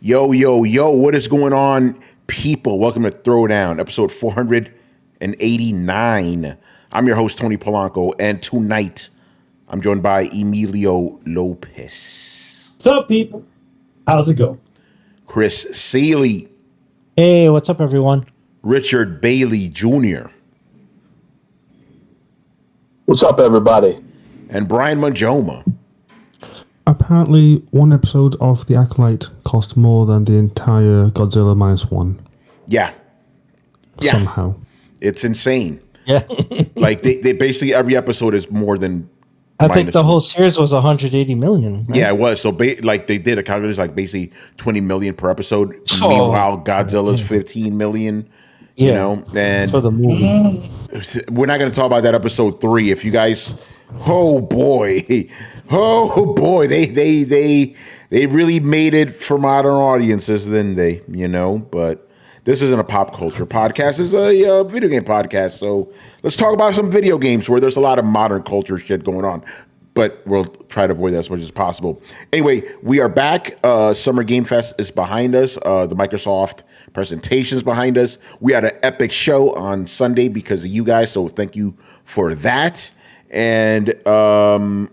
Yo, yo, yo, what is going on, people? Welcome to Throwdown, episode 489. I'm your host, Tony Polanco, and tonight I'm joined by Emilio Lopez. What's up, people? How's it going? Chris Seeley. Hey, what's up, everyone? Richard Bailey Jr. What's up, everybody? And Brian Manjoma. Apparently, one episode of The Acolyte cost more than the entire Godzilla -1. Yeah. Somehow. It's insane. Yeah. Like, they basically, every episode is more than... I think the whole series was 180 million. Right? Yeah, it was. So, they did a calculation, like, basically 20 million per episode. Meanwhile, Godzilla's 15 million. Yeah. You know, and for the movie. We're not going to talk about that episode 3. If you guys... Oh, boy. They really made it for modern audiences, didn't they? You know, but this isn't a pop culture podcast. It's a video game podcast. So let's talk about some video games where there's a lot of modern culture shit going on. But we'll try to avoid that as much as possible. Anyway, we are back. Summer Game Fest is behind us. The Microsoft presentation is behind us. We had an epic show on Sunday because of you guys. So thank you for that. And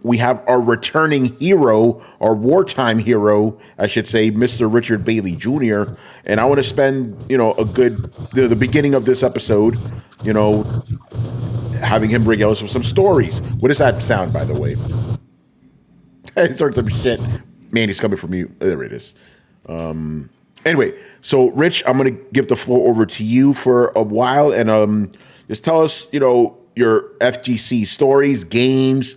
we have our returning hero, our wartime hero, I should say, Mr. Richard Bailey Jr. And I want to spend, the beginning of this episode, having him bring us some stories. What does that sound, by the way? It's sort of shit. Man, he's coming from you. There it is. Anyway, so Rich, I'm going to give the floor over to you for a while, and just tell us, your FGC stories, games,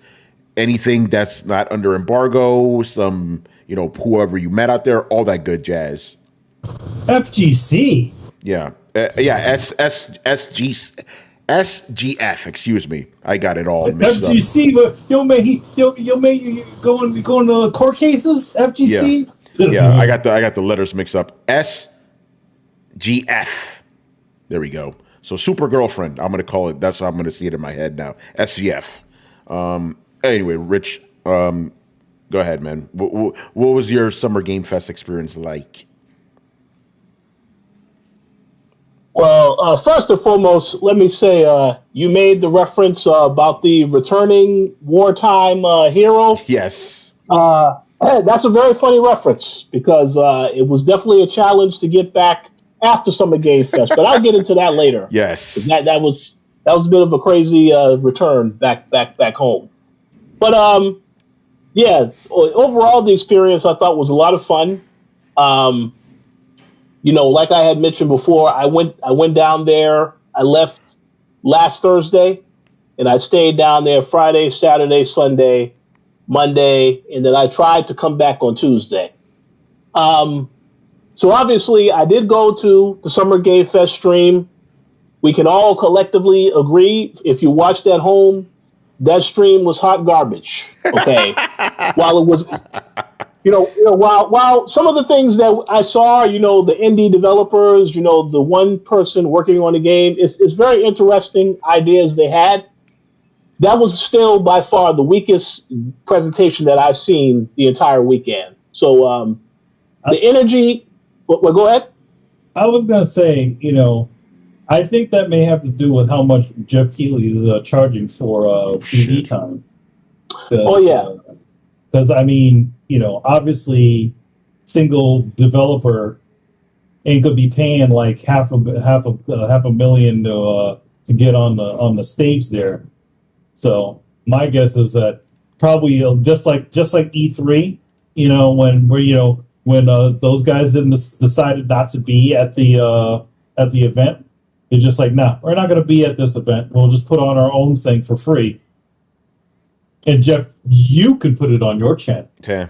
anything that's not under embargo, some, whoever you met out there, all that good jazz. FGC? Yeah. SGF, excuse me. I got it all mixed FGC, up. you going to court cases? FGC? Yeah, I got the letters mixed up. SGF. There we go. So super girlfriend, I'm going to call it. That's how I'm going to see it in my head now. SCF. Anyway, Rich, go ahead, man. What was your Summer Game Fest experience like? Well, first and foremost, let me say you made the reference about the returning wartime hero. Yes. That's a very funny reference because it was definitely a challenge to get back after Summer Game Fest, but I'll get into that later. Yes, that was a bit of a crazy return back home. But overall the experience I thought was a lot of fun. Like I had mentioned before, I went down there. I left last Thursday, and I stayed down there Friday, Saturday, Sunday, Monday, and then I tried to come back on Tuesday. So obviously, I did go to the Summer Game Fest stream. We can all collectively agree, if you watched at home, that stream was hot garbage. Okay, while it was, while some of the things that I saw, the indie developers, the one person working on the game, it's very interesting ideas they had. That was still by far the weakest presentation that I've seen the entire weekend. So the energy. Well, go ahead. I was going to say, I think that may have to do with how much Jeff Keighley is charging for CD time. Oh, yeah. Because, obviously, single developer ain't going to be paying like half a million to get on the stage there. So my guess is that probably just like E3, when those guys decided not to be at the event, they're just like, no, we're not going to be at this event. We'll just put on our own thing for free. And Jeff, you could put it on your channel. Okay.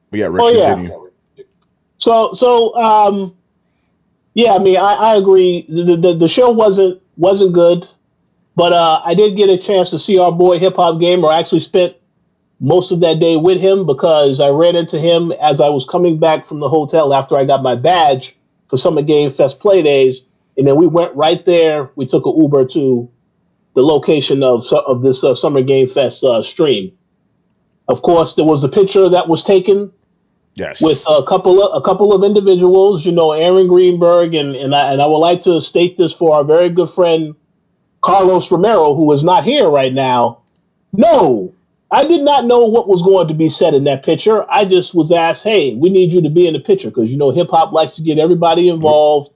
We got Rich. Continue. So, I agree. The show wasn't good, but I did get a chance to see our boy Hip Hop Gamer. I actually spent most of that day with him because I ran into him as I was coming back from the hotel after I got my badge for Summer Game Fest Play Days. And then we went right there. We took an Uber to the location of this Summer Game Fest stream. Of course, there was a picture that was taken Yes. with a couple of individuals, Aaron Greenberg, and I would like to state this for our very good friend Carlos Romero, who is not here right now. No, I did not know what was going to be said in that picture. I just was asked, "Hey, we need you to be in the picture," because hip hop likes to get everybody involved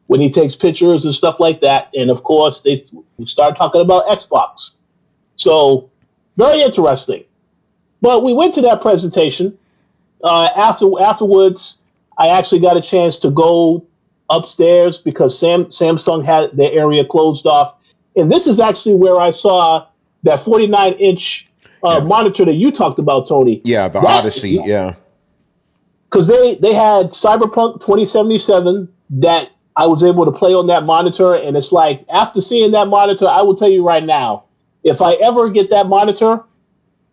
when he takes pictures and stuff like that. And of course, we started talking about Xbox. So very interesting. But we went to that presentation. Afterwards, I actually got a chance to go upstairs because Samsung had their area closed off. And this is actually where I saw that 49-inch monitor that you talked about, Tony. Yeah, the Odyssey, yeah. Because they had Cyberpunk 2077 that I was able to play on that monitor. And it's like, after seeing that monitor, I will tell you right now, if I ever get that monitor,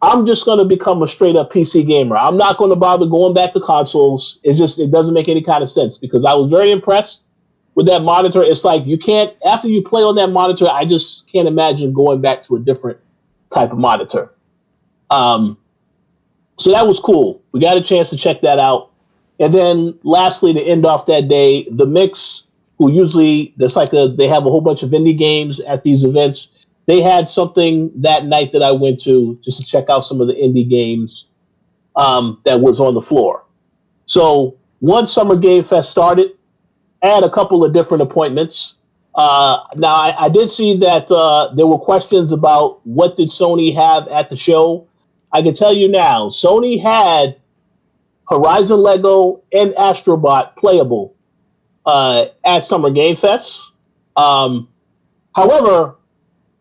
I'm just going to become a straight up PC gamer. I'm not going to bother going back to consoles. It doesn't make any kind of sense because I was very impressed with that monitor. It's like after you play on that monitor, I just can't imagine going back to a different type of monitor. So that was cool. We got a chance to check that out. And then lastly, to end off that day, the Mix, who usually they have a whole bunch of indie games at these events. They had something that night that I went to just to check out some of the indie games that was on the floor. So once Summer Game Fest started, I had a couple of different appointments. Now, I did see that there were questions about what did Sony have at the show. I can tell you now, Sony had Horizon Lego and Astrobot playable at Summer Game Fest. However,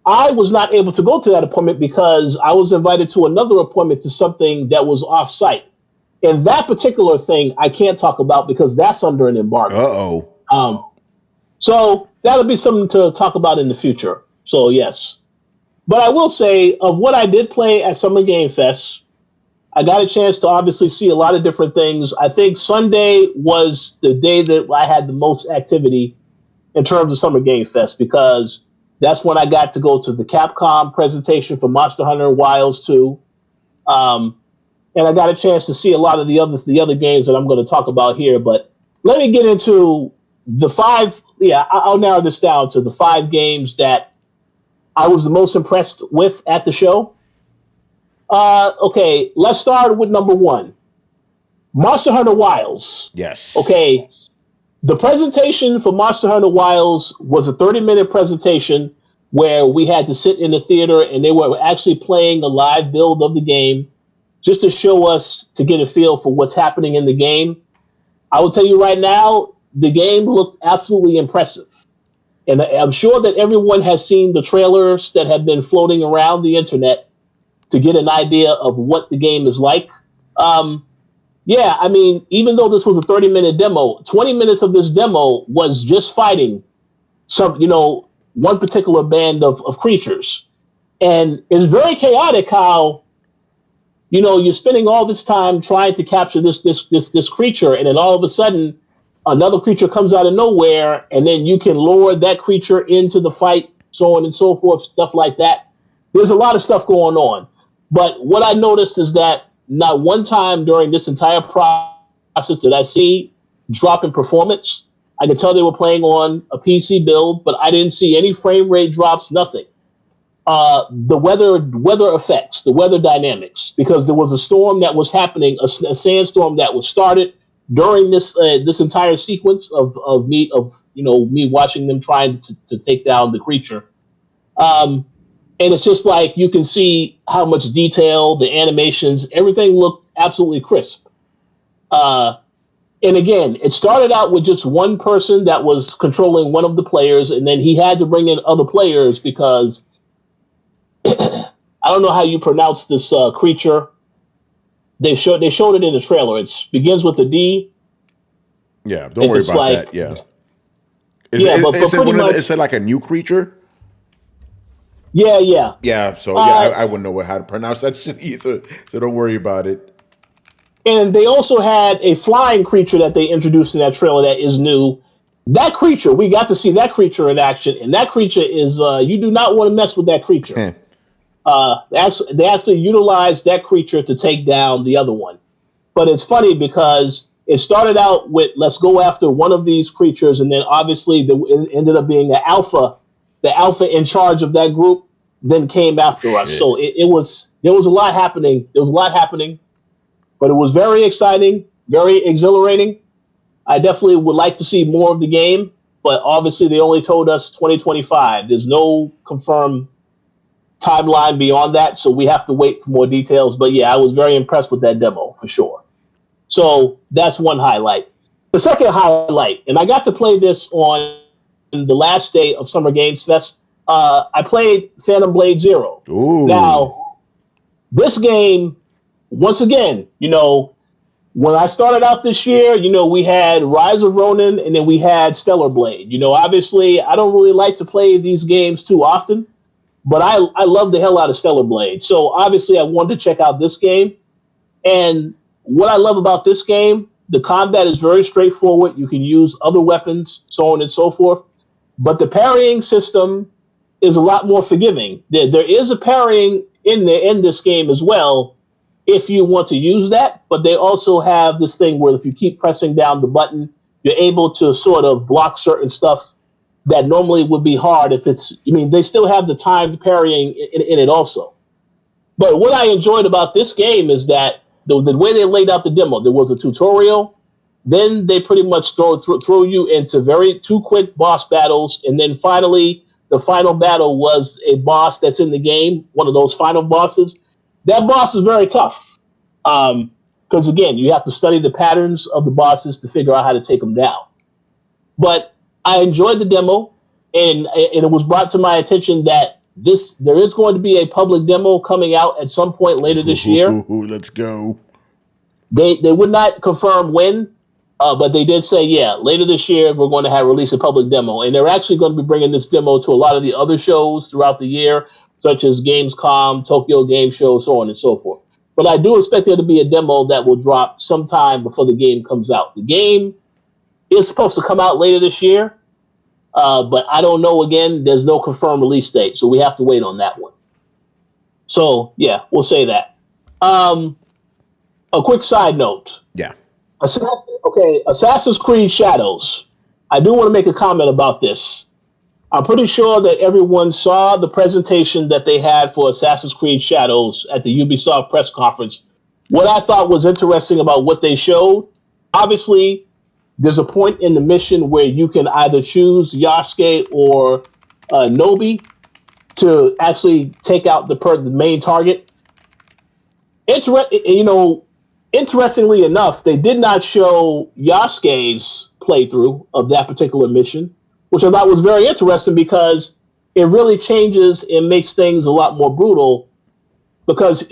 I was not able to go to that appointment because I was invited to another appointment to something that was off-site. And that particular thing I can't talk about because that's under an embargo. Uh-oh. So that'll be something to talk about in the future. So, yes. But I will say, of what I did play at Summer Game Fest, I got a chance to obviously see a lot of different things. I think Sunday was the day that I had the most activity in terms of Summer Game Fest because that's when I got to go to the Capcom presentation for Monster Hunter Wilds 2. And I got a chance to see a lot of the other games that I'm going to talk about here. But let me get into the 5. Yeah, I'll narrow this down to the 5 games that I was the most impressed with at the show. Okay, let's start with number 1. Monster Hunter Wilds. Yes. Okay. The presentation for Monster Hunter Wilds was a 30-minute presentation where we had to sit in the theater and they were actually playing a live build of the game just to show us, to get a feel for what's happening in the game. I will tell you right now, the game looked absolutely impressive. And I'm sure that everyone has seen the trailers that have been floating around the internet to get an idea of what the game is like. Yeah, I mean, even though this was a 30-minute demo, 20 minutes of this demo was just fighting one particular band of creatures. And it's very chaotic how, you're spending all this time trying to capture this creature, and then all of a sudden, another creature comes out of nowhere, and then you can lure that creature into the fight, so on and so forth, stuff like that. There's a lot of stuff going on. But what I noticed is that not one time during this entire process did I see drop in performance. I could tell they were playing on a PC build, but I didn't see any frame rate drops, nothing. The weather effects, the weather dynamics, because there was a storm that was happening, a sandstorm that was started during this entire sequence of me watching them trying to take down the creature. And it's just like you can see how much detail, the animations, everything looked absolutely crisp. And again, it started out with just one person that was controlling one of the players, and then he had to bring in other players because I don't know how you pronounce this creature. They showed it in the trailer. It begins with a D. Yeah, don't worry about that. Yeah. Is it like a new creature? Yeah. Yeah, so I wouldn't know how to pronounce that shit either, so don't worry about it. And they also had a flying creature that they introduced in that trailer that is new. That creature, we got to see that creature in action, and that creature is, you do not want to mess with that creature. They actually utilized that creature to take down the other one. But it's funny because it started out with let's go after one of these creatures, and then obviously it ended up being the alpha in charge of that group, then came after us. So there was a lot happening. There was a lot happening, but it was very exciting, very exhilarating. I definitely would like to see more of the game, but obviously they only told us 2025. There's no confirmed timeline beyond that, so we have to wait for more details. But yeah, I was very impressed with that demo for sure. So that's one highlight. The second highlight, and I got to play this on the last day of Summer Games Fest. I played Phantom Blade Zero. Ooh. Now, this game, once again, when I started out this year, we had Rise of Ronin, and then we had Stellar Blade. Obviously, I don't really like to play these games too often, but I love the hell out of Stellar Blade. So obviously, I wanted to check out this game. And what I love about this game, the combat is very straightforward. You can use other weapons, so on and so forth. But the parrying system is a lot more forgiving. There is a parrying in this game as well, if you want to use that. But they also have this thing where if you keep pressing down the button, you're able to sort of block certain stuff that normally would be hard if it's. They still have the timed parrying in it also. But what I enjoyed about this game is that the way they laid out the demo, there was a tutorial. Then they pretty much throw you into two quick boss battles, and then finally the final battle was a boss that's in the game, one of those final bosses. That boss was very tough because again, you have to study the patterns of the bosses to figure out how to take them down. But I enjoyed the demo, and it was brought to my attention that there is going to be a public demo coming out at some point later this year. Let's go. They would not confirm when, but they did say, later this year we're going to release a public demo. And they're actually going to be bringing this demo to a lot of the other shows throughout the year, such as Gamescom, Tokyo Game Show, so on and so forth. But I do expect there to be a demo that will drop sometime before the game comes out. The game is supposed to come out later this year. But I don't know. Again, there's no confirmed release date, so we have to wait on that one. So, yeah, we'll say that. A quick side note. Yeah. Assassin's Creed Shadows. I do want to make a comment about this. I'm pretty sure that everyone saw the presentation that they had for Assassin's Creed Shadows at the Ubisoft press conference. What I thought was interesting about what they showed, obviously, there's a point in the mission where you can either choose Yasuke or Nobi to actually take out the main target. Interestingly enough, they did not show Yasuke's playthrough of that particular mission, which I thought was very interesting because it really changes and makes things a lot more brutal. Because,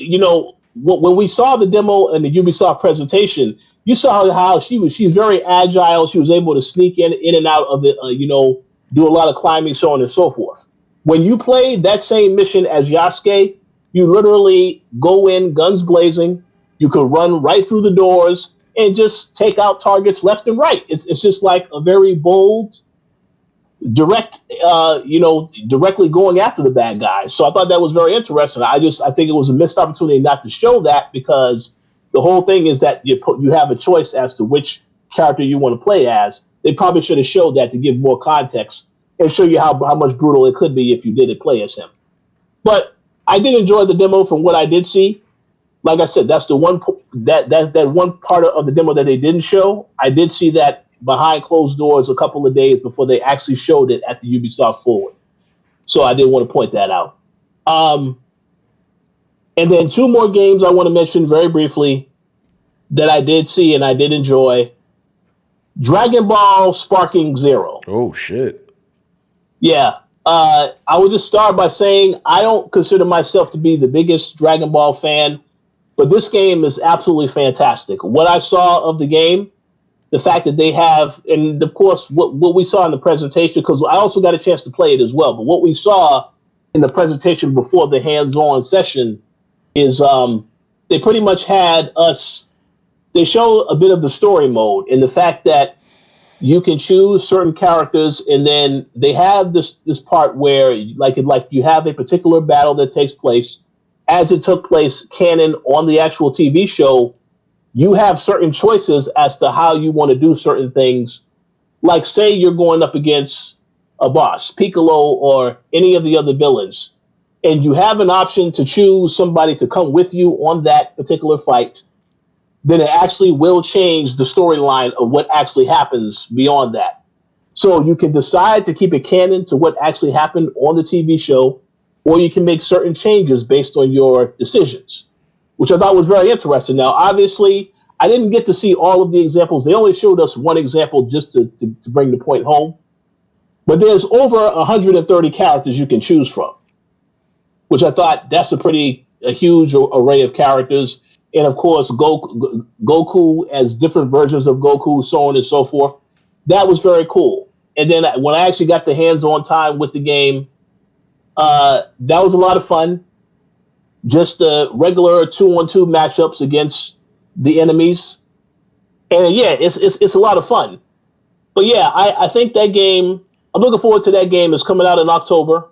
when we saw the demo and the Ubisoft presentation, you saw how she's very agile. She was able to sneak in and out of it, do a lot of climbing, so on and so forth. When you play that same mission as Yasuke, you literally go in guns blazing. You could run right through the doors and just take out targets left and right. It's just like a very bold, directly going after the bad guys. So I thought that was very interesting. I think it was a missed opportunity not to show that because the whole thing is that you have a choice as to which character you want to play as. They probably should have showed that to give more context and show you how much brutal it could be if you did play as him. But I did enjoy the demo from what I did see. Like I said, that's the one that one part of the demo that they didn't show. I did see that behind closed doors a couple of days before they actually showed it at the Ubisoft Forward. So I did want to point that out. And then two more games I want to mention very briefly that I did see and I did enjoy. Dragon Ball Sparking Zero. Oh, shit. Yeah. I would just start by saying I don't consider myself to be the biggest Dragon Ball fan, but this game is absolutely fantastic. What I saw of the game, the fact that they have, and of course, what we saw in the presentation, because I also got a chance to play it as well, but what we saw in the presentation before the hands-on session is they pretty much had us, they show a bit of the story mode and the fact that you can choose certain characters, and then they have this part where like you have a particular battle that takes place, as it took place canon on the actual TV show, you have certain choices as to how you want to do certain things. Like, say you're going up against a boss, Piccolo, or any of the other villains, and you have an option to choose somebody to come with you on that particular fight, then it actually will change the storyline of what actually happens beyond that. So you can decide to keep it canon to what actually happened on the TV show, or you can make certain changes based on your decisions, which I thought was very interesting. Now, obviously, I didn't get to see all of the examples. They only showed us one example just to bring the point home. But there's over 130 characters you can choose from, which I thought that's a huge array of characters. And of course, Goku as different versions of Goku, so on and so forth. That was very cool. And then when I actually got the hands-on time with the game, that was a lot of fun. Just the regular 2-on-2 matchups against the enemies. And yeah, it's a lot of fun. But yeah, I think that game, I'm looking forward to that game. It's coming out in October.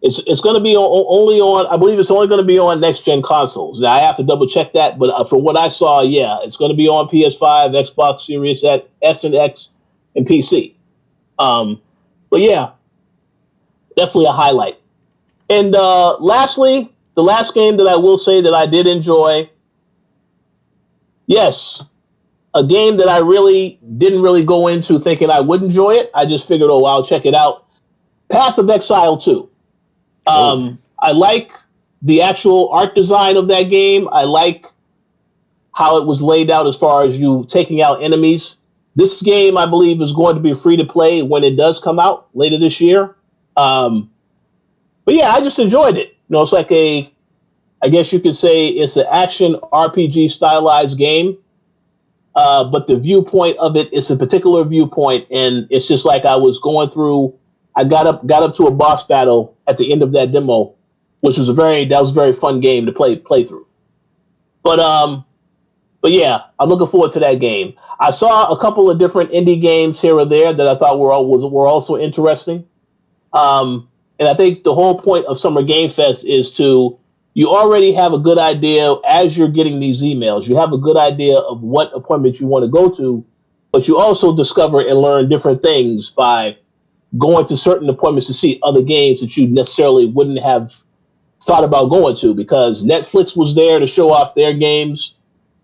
It's going to be only on, I believe it's only going to be on next-gen consoles. Now, I have to double-check that, but from what I saw, yeah, it's going to be on PS5, Xbox Series S and X, and PC. But yeah, definitely a highlight. And lastly, the last game that I will say that I did enjoy, yes, a game that I didn't really go into thinking I would enjoy it. I just figured, oh, I'll check it out. Path of Exile 2. I like the actual art design of that game. I like how it was laid out as far as you taking out enemies. This game, I believe, is going to be free to play when it does come out later this year. But yeah, I just enjoyed it. You know, it's like I guess you could say it's an action RPG stylized game. But the viewpoint of it is a particular viewpoint, and it's just like I was going through. I got up to a boss battle at the end of that demo, which was a very fun game to play through. But yeah, I'm looking forward to that game. I saw a couple of different indie games here or there that I thought were also interesting. And I think the whole point of Summer Game Fest is you already have a good idea as you're getting these emails. You have a good idea of what appointments you want to go to, but you also discover and learn different things by going to certain appointments to see other games that you necessarily wouldn't have thought about going to, because Netflix was there to show off their games.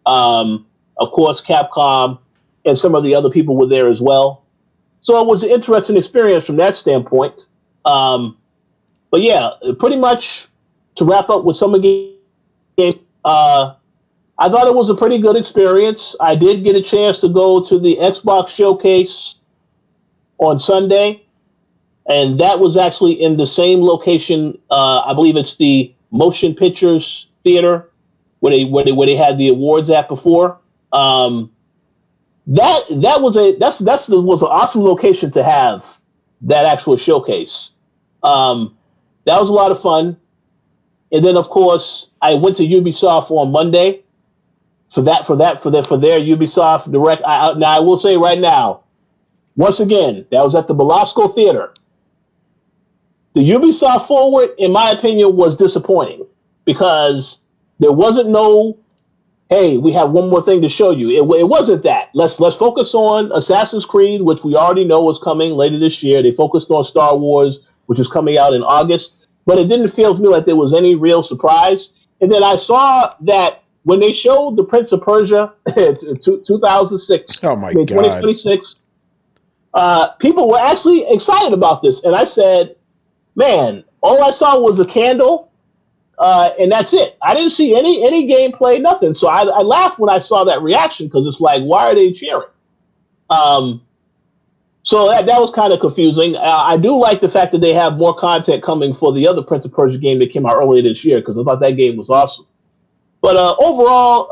Of course, Capcom and some of the other people were there as well. So it was an interesting experience from that standpoint. But yeah, pretty much to wrap up with some of the games, I thought it was a pretty good experience. I did get a chance to go to the Xbox showcase on Sunday, and that was actually in the same location. I believe it's the Motion Pictures Theater where they had the awards at before. That was an awesome location to have that actual showcase. That was a lot of fun. And then, of course, I went to Ubisoft on Monday for their Ubisoft Direct. Now, I will say right now, once again, that was at the Belasco Theater. The Ubisoft Forward, in my opinion, was disappointing because there wasn't no, hey, we have one more thing to show you. It wasn't that. Let's focus on Assassin's Creed, which we already know is coming later this year. They focused on Star Wars, which is coming out in August. But it didn't feel to me like there was any real surprise. And then I saw that when they showed the Prince of Persia 2006, oh my God, 2026, people were actually excited about this. And I said, man, all I saw was a candle, and that's it. I didn't see any gameplay, nothing. So I laughed when I saw that reaction because it's like, why are they cheering? So that was kind of confusing. I do like the fact that they have more content coming for the other Prince of Persia game that came out earlier this year, because I thought that game was awesome. But overall,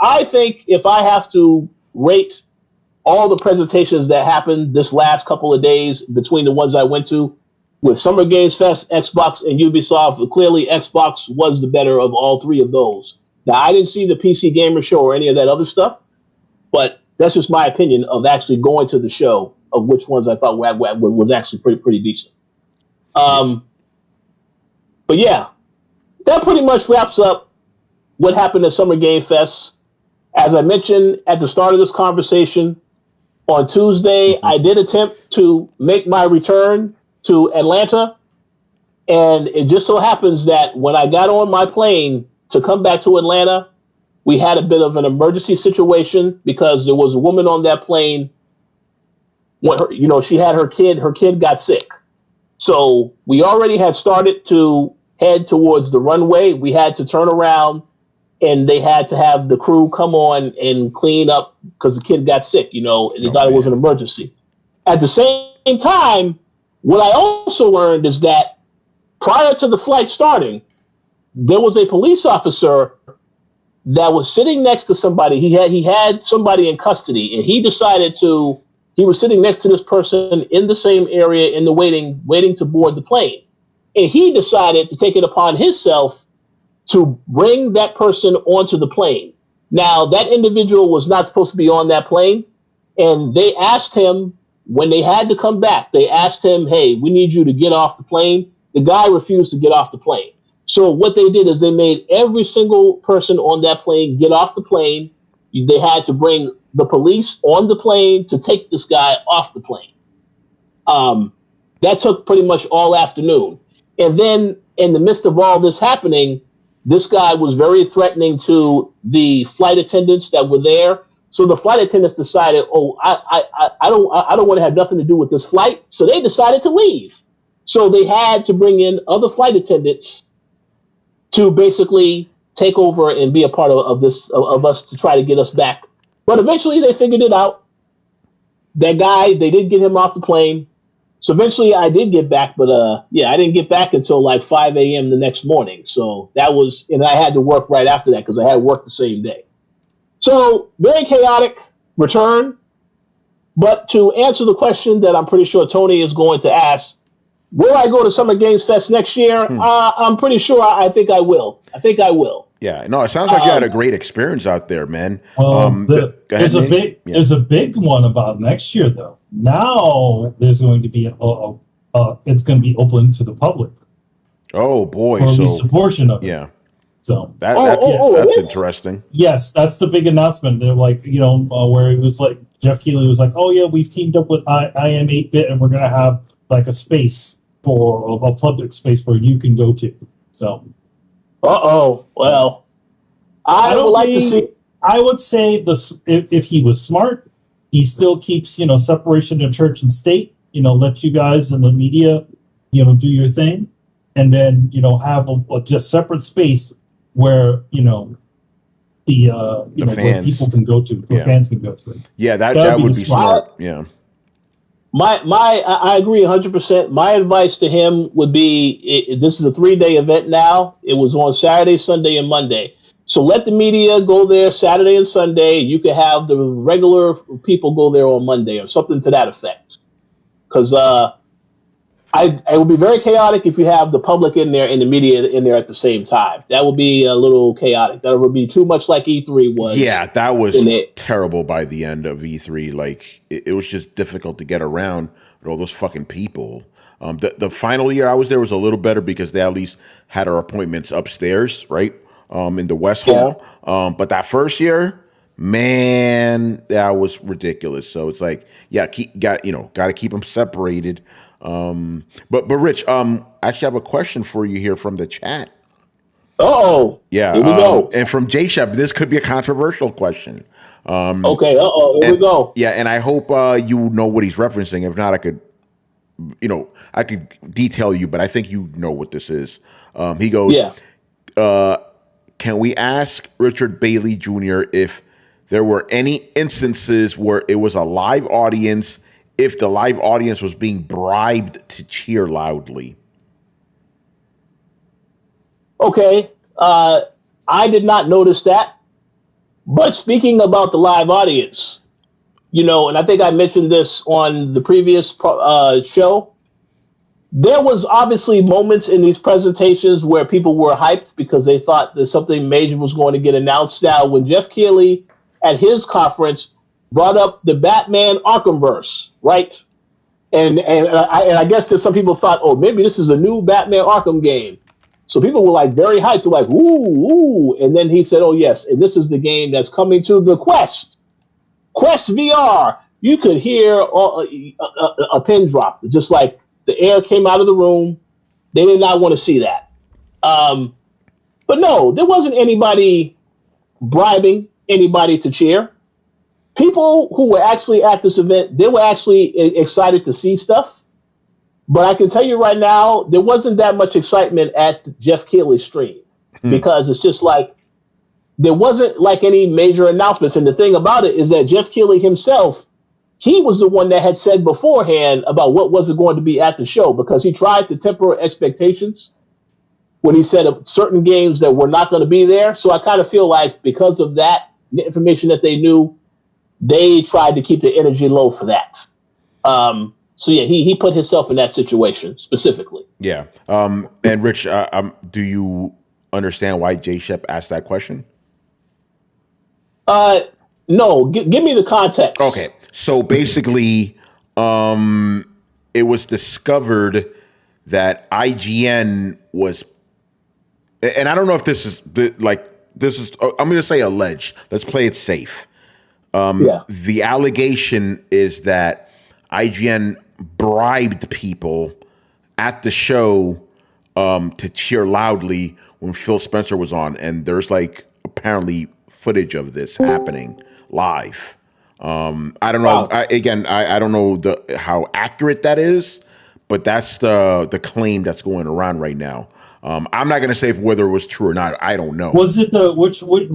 I think if I have to rate all the presentations that happened this last couple of days between the ones I went to, with Summer Games Fest, Xbox, and Ubisoft, clearly Xbox was the better of all three of those. Now, I didn't see the PC Gamer Show or any of that other stuff, but that's just my opinion of actually going to the show of which ones I thought was actually pretty decent. But yeah, that pretty much wraps up what happened at Summer Game Fest. As I mentioned at the start of this conversation, on Tuesday, I did attempt to make my return to Atlanta. And it just so happens that when I got on my plane to come back to Atlanta, we had a bit of an emergency situation because there was a woman on that plane. She had her kid. Her kid got sick. So we already had started to head towards the runway. We had to turn around, and they had to have the crew come on and clean up because the kid got sick, and they thought it was an emergency. At the same time, what I also learned is that prior to the flight starting, there was a police officer that was sitting next to somebody. He had somebody in custody, and he was sitting next to this person in the same area in the waiting to board the plane. And he decided to take it upon himself to bring that person onto the plane. Now, that individual was not supposed to be on that plane. And they asked him, when they had to come back, they asked him, hey, we need you to get off the plane. The guy refused to get off the plane. So what they did is they made every single person on that plane get off the plane. They had to bring the police on the plane to take this guy off the plane. That took pretty much all afternoon. And then in the midst of all this happening, this guy was very threatening to the flight attendants that were there. So the flight attendants decided, I don't want to have nothing to do with this flight. So they decided to leave. So they had to bring in other flight attendants to basically take over and be a part of us to try to get us back. But eventually they figured it out. That guy, they did get him off the plane. So eventually I did get back, but I didn't get back until like 5 a.m. the next morning. So and I had to work right after that because I had work the same day. So very chaotic return. But to answer the question that I'm pretty sure Tony is going to ask, will I go to Summer Games Fest next year? I'm pretty sure I think I will. Yeah, no, it sounds like you had a great experience out there, man. There's a big one about next year, though. Now there's going to be it's going to be open to the public. Oh boy, or at least a portion of it. Yeah. So that's interesting. Yes, that's the big announcement. They're like, where it was like Jeff Keighley was like, oh yeah, we've teamed up with IM 8-Bit and we're going to have like a space for a public space where you can go to. So. Well, I would like to see. I would say if he was smart, he still keeps separation of church and state. Let you guys in the media, do your thing, and then have a just separate space where the fans, where people can go to, where fans can go to it. Yeah, that would be smart. Yeah. I agree 100%. My advice to him would be, this is a 3-day event now. It was on Saturday, Sunday, and Monday. So let the media go there Saturday and Sunday. You could have the regular people go there on Monday or something to that effect. Because it would be very chaotic if you have the public in there and the media in there at the same time. That would be a little chaotic. That would be too much like E3 was. Yeah, that was terrible by the end of E3. Like, it was just difficult to get around with all those fucking people. The final year I was there was a little better because they at least had our appointments upstairs, right, in the West Hall. But that first year, man, that was ridiculous. So it's like, got to keep them separated. But Rich, actually I have a question for you here from the chat. Yeah. Here we go. And from J Shep, this could be a controversial question. Okay. Here we go. Yeah, and I hope you know what he's referencing. If not, I could detail you, but I think you know what this is. He goes, can we ask Richard Bailey Jr. if there were any instances where it was a live audience, if the live audience was being bribed to cheer loudly? Okay. I did not notice that. But speaking about the live audience, and I think I mentioned this on the previous show, there was obviously moments in these presentations where people were hyped because they thought that something major was going to get announced. Now, when Jeff Keighley at his conference brought up the Batman Arkhamverse, right? And I guess that some people thought, maybe this is a new Batman Arkham game. So people were like very hyped, to like, ooh, ooh. And then he said, oh, yes, and this is the game that's coming to the Quest VR. You could hear a pin drop, just like the air came out of the room. They did not want to see that. But no, there wasn't anybody bribing anybody to cheer. People who were actually at this event, they were actually excited to see stuff. But I can tell you right now, there wasn't that much excitement at Jeff Keighley's stream because it's just like there wasn't like any major announcements. And the thing about it is that Jeff Keighley himself, he was the one that had said beforehand about what was it going to be at the show, because he tried to temper expectations when he said certain games that were not going to be there. So I kind of feel like because of that, the information that they knew, they tried to keep the energy low for that. So yeah, he put himself in that situation specifically. Yeah. And Rich, do you understand why Jay Shep asked that question? No, give me the context. Okay. So basically, it was discovered that IGN was, and I don't know if this is I'm going to say alleged. Let's play it safe. The allegation is that IGN bribed people at the show to cheer loudly when Phil Spencer was on, and there's like apparently footage of this happening live. I don't know. I don't know how accurate that is, but that's the claim that's going around right now. I'm not going to say whether it was true or not. I don't know. Was it which one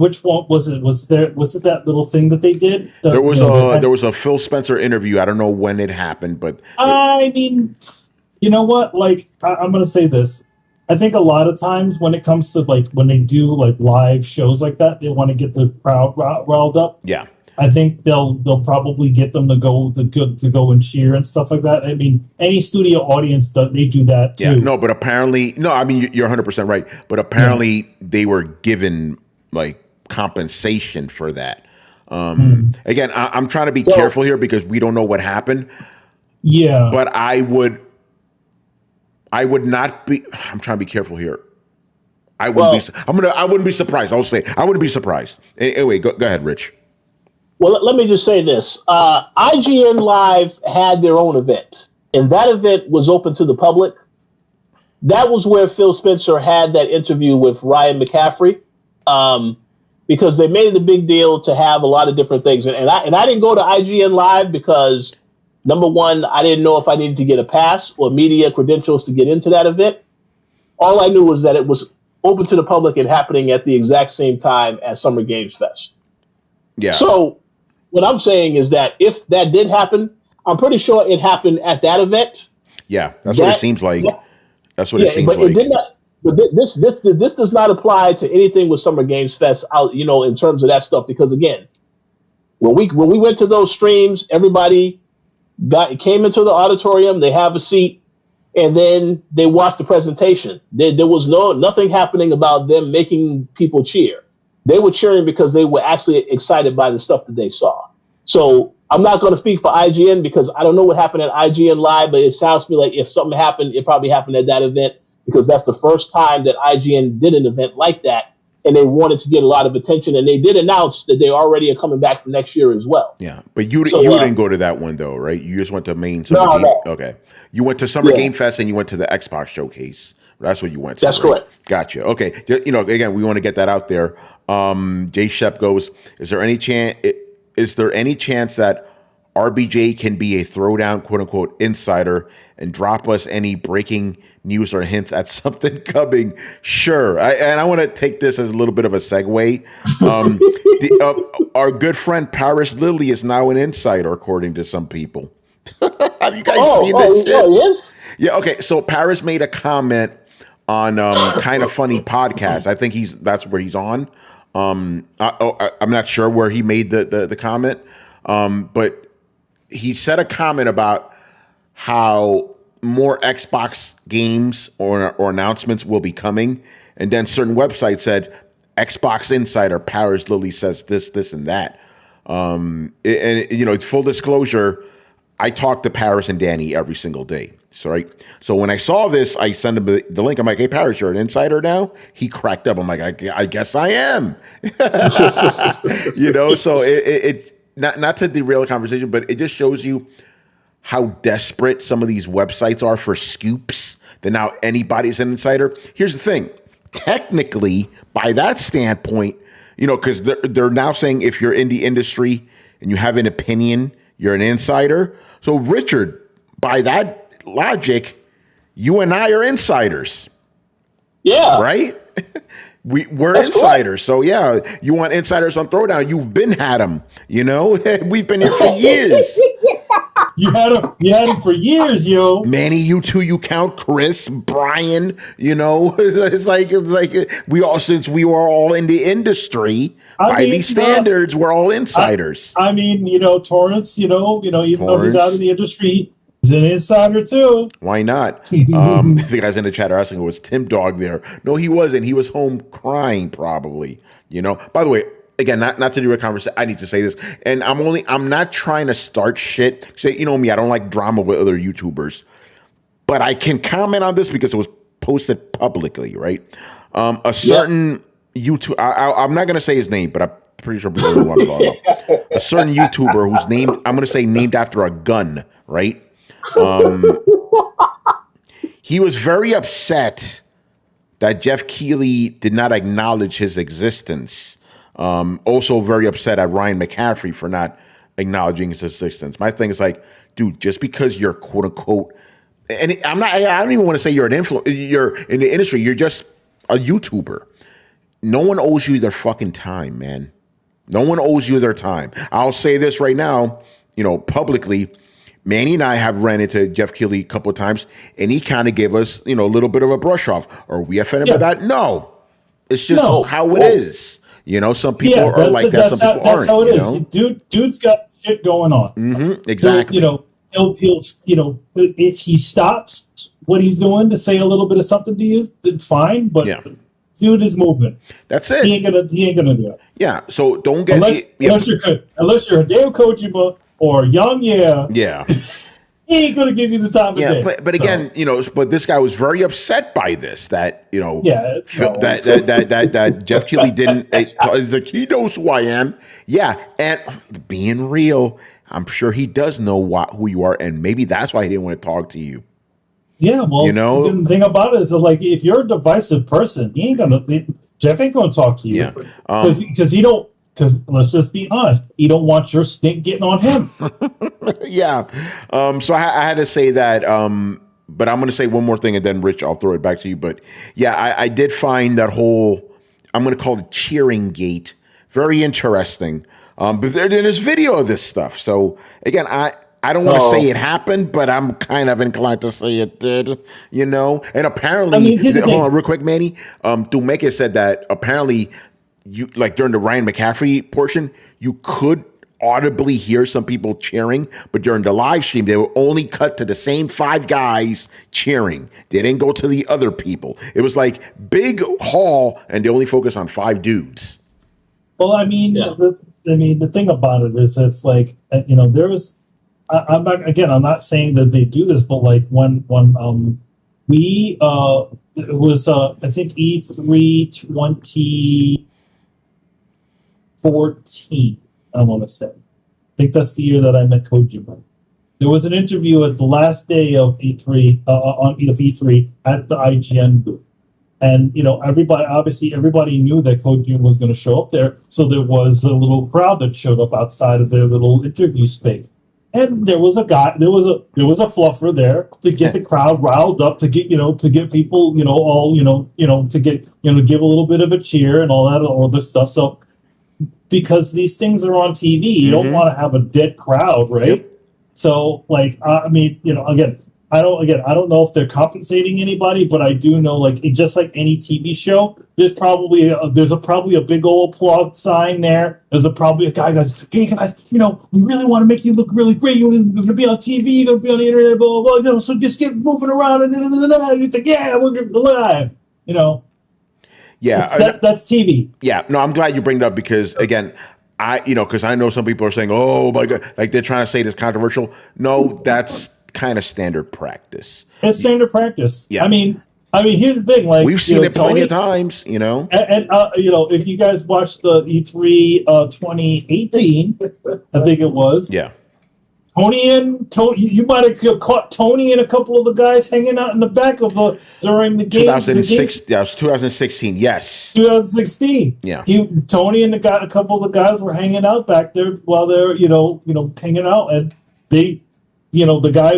was it? Was it that little thing that they did? There was a Phil Spencer interview. I don't know when it happened, but I mean, you know what? Like, I'm going to say this. I think a lot of times when it comes to like when they do like live shows like that, they want to get the crowd riled up. Yeah. I think they'll probably get them to go and cheer and stuff like that. I mean, any studio audience they do that too. Yeah, no, but apparently, no. I mean, you're 100% right. But apparently, they were given like compensation for that. Again, I'm trying to be careful here because we don't know what happened. Yeah, but I would not be. I'm trying to be careful here. I wouldn't be surprised. I'll say I wouldn't be surprised. Anyway, go ahead, Rich. Well, let me just say this. IGN Live had their own event, and that event was open to the public. That was where Phil Spencer had that interview with Ryan McCaffrey, because they made it a big deal to have a lot of different things. And I didn't go to IGN Live because, number one, I didn't know if I needed to get a pass or media credentials to get into that event. All I knew was that it was open to the public and happening at the exact same time as Summer Games Fest. Yeah. So what I'm saying is that if that did happen, I'm pretty sure it happened at that event. Yeah, that's what it seems like. That's what it seems like. It did not. But this does not apply to anything with Summer Games Fest out, in terms of that stuff. Because again, when we went to those streams, everybody came into the auditorium. They have a seat, and then they watched the presentation. There was nothing happening about them making people cheer. They were cheering because they were actually excited by the stuff that they saw. So I'm not going to speak for IGN because I don't know what happened at IGN Live, but it sounds to me like if something happened, it probably happened at that event because that's the first time that IGN did an event like that, and they wanted to get a lot of attention, and they did announce that they already are coming back for next year as well. Yeah, but you didn't go to that one though, right? You just went to main Summer Game. No. Okay, you went to Summer Game Fest and you went to the Xbox Showcase. That's what you went to. That's right? correct. Gotcha. Okay. Again, we want to get that out there. Jay Shep goes, is there any chance that RBJ can be a throwdown, quote unquote, insider and drop us any breaking news or hints at something coming? Sure. I want to take this as a little bit of a segue. Our good friend Paris Lilly is now an insider, according to some people. Have you guys seen this shit? Yes. Yeah. Okay. So Paris made a comment on Kind of Funny podcast. I think that's where he's on. I'm not sure where he made the comment, but he said a comment about how more Xbox games or announcements will be coming, and then certain websites said Xbox Insider Paris Lilly says this, and that. And full disclosure, I talk to Paris and Danny every single day. So, right. So when I saw this, I sent him the link. I'm like, hey, Paris, you're an insider now? He cracked up. I'm like, I guess I am. So it not to derail the conversation, but it just shows you how desperate some of these websites are for scoops that now anybody's an insider. Here's the thing. Technically, by that standpoint, because they're now saying if you're in the industry and you have an opinion, you're an insider. So, Richard, by that logic, you and I are insiders. Yeah. Right? We're That's insiders. Cool. So, yeah, you want insiders on Throwdown. You've been had them. We've been here for years. You had him for years, yo. Manny, you too. You count Chris, Brian. It's like since we were all in the industry by these standards, we're all insiders. Torrance. Even though he's out of the industry, he's an insider too. Why not? The guys in the chat are asking, was Tim Dog there? No, he wasn't. He was home crying, probably. By the way. Again, not to do a conversation. I need to say this, and I'm not trying to start shit. Say, me, I don't like drama with other YouTubers, but I can comment on this because it was posted publicly, right? A certain YouTube, I'm not going to say his name, but I'm pretty sure people know what I'm talking about. A certain YouTuber who's named after a gun, right? He was very upset that Jeff Keighley did not acknowledge his existence. Also very upset at Ryan McCaffrey for not acknowledging his existence. My thing is like, dude, just because you're quote unquote, and I don't even want to say you're you're in the industry, you're just a YouTuber. No one owes you their fucking time, man. No one owes you their time. I'll say this right now, publicly, Manny and I have ran into Jeff Keighley a couple of times, and he kind of gave us, a little bit of a brush off. Are we offended by that? No. It's just how it is. Some people are like that. Some people aren't. That's how it is. Dude's got shit going on. Mm-hmm, exactly. So, he'll if he stops what he's doing to say a little bit of something to you, then fine. But dude is moving. That's it. He ain't gonna do it. Yeah. So don't get unless you're Hideo Kojima or Young. Yeah. He ain't gonna give you the time of day. But again, but this guy was very upset by this. That that Jeff Keighley didn't. Like, he knows who I am. Yeah, and being real, I'm sure he does know who you are, and maybe that's why he didn't want to talk to you. Yeah, well, the thing about it is that, like, if you're a divisive person, Jeff ain't gonna talk to you. Yeah, because he don't. Because let's just be honest, he don't want your stink getting on him. Yeah. So I had to say that. But I'm going to say one more thing, and then Rich, I'll throw it back to you. But yeah, I did find that whole, I'm going to call it cheering gate, very interesting. But there's video of this stuff. So again, I don't want to say it happened, but I'm kind of inclined to say it did, And apparently, hold on real quick, Manny. Dumeke said that apparently, you like during the Ryan McCaffrey portion, you could audibly hear some people cheering, but during the live stream, they would only cut to the same 5 guys cheering. They didn't go to the other people. It was like big hall, and they only focus on 5 dudes. Well, the thing about it is, it's like there was. I'm not saying that they do this, but like when we it was I think E3 2014, I want to say. I think that's the year that I met Kojima. There was an interview at the last day of E3 on E3 at the IGN booth, and everybody knew that Kojima was going to show up there, so there was a little crowd that showed up outside of their little interview space, and there was a fluffer there to get the crowd riled up, to get people to get give a little bit of a cheer and all this stuff. So, because these things are on TV, you don't want to have a dead crowd, right? Yep. So, like, I don't know if they're compensating anybody, but I do know, like, just like any TV show, there's probably a big old applause sign there. There's probably a guy who goes, "Hey guys, we really want to make you look really great. You're going to be on TV. You're going to be on the internet, blah blah blah. So just get moving around." And you think, "Yeah, we're going to live," Yeah, that's TV. Yeah, no, I'm glad you bring it up because, again, because I know some people are saying, "Oh my god," like they're trying to say this controversial. No, that's kind of standard practice. It's standard practice. Yeah. I mean, here's the thing. Like We've seen it plenty Tony, of times. and if you guys watched the E3 2018, I think it was. Yeah. Tony, you might have caught Tony and a couple of the guys hanging out in the back during the game. 2006. That was 2016. Yes. 2016. Yeah. Tony and a couple of the guys were hanging out back there while they're hanging out, and they, the guy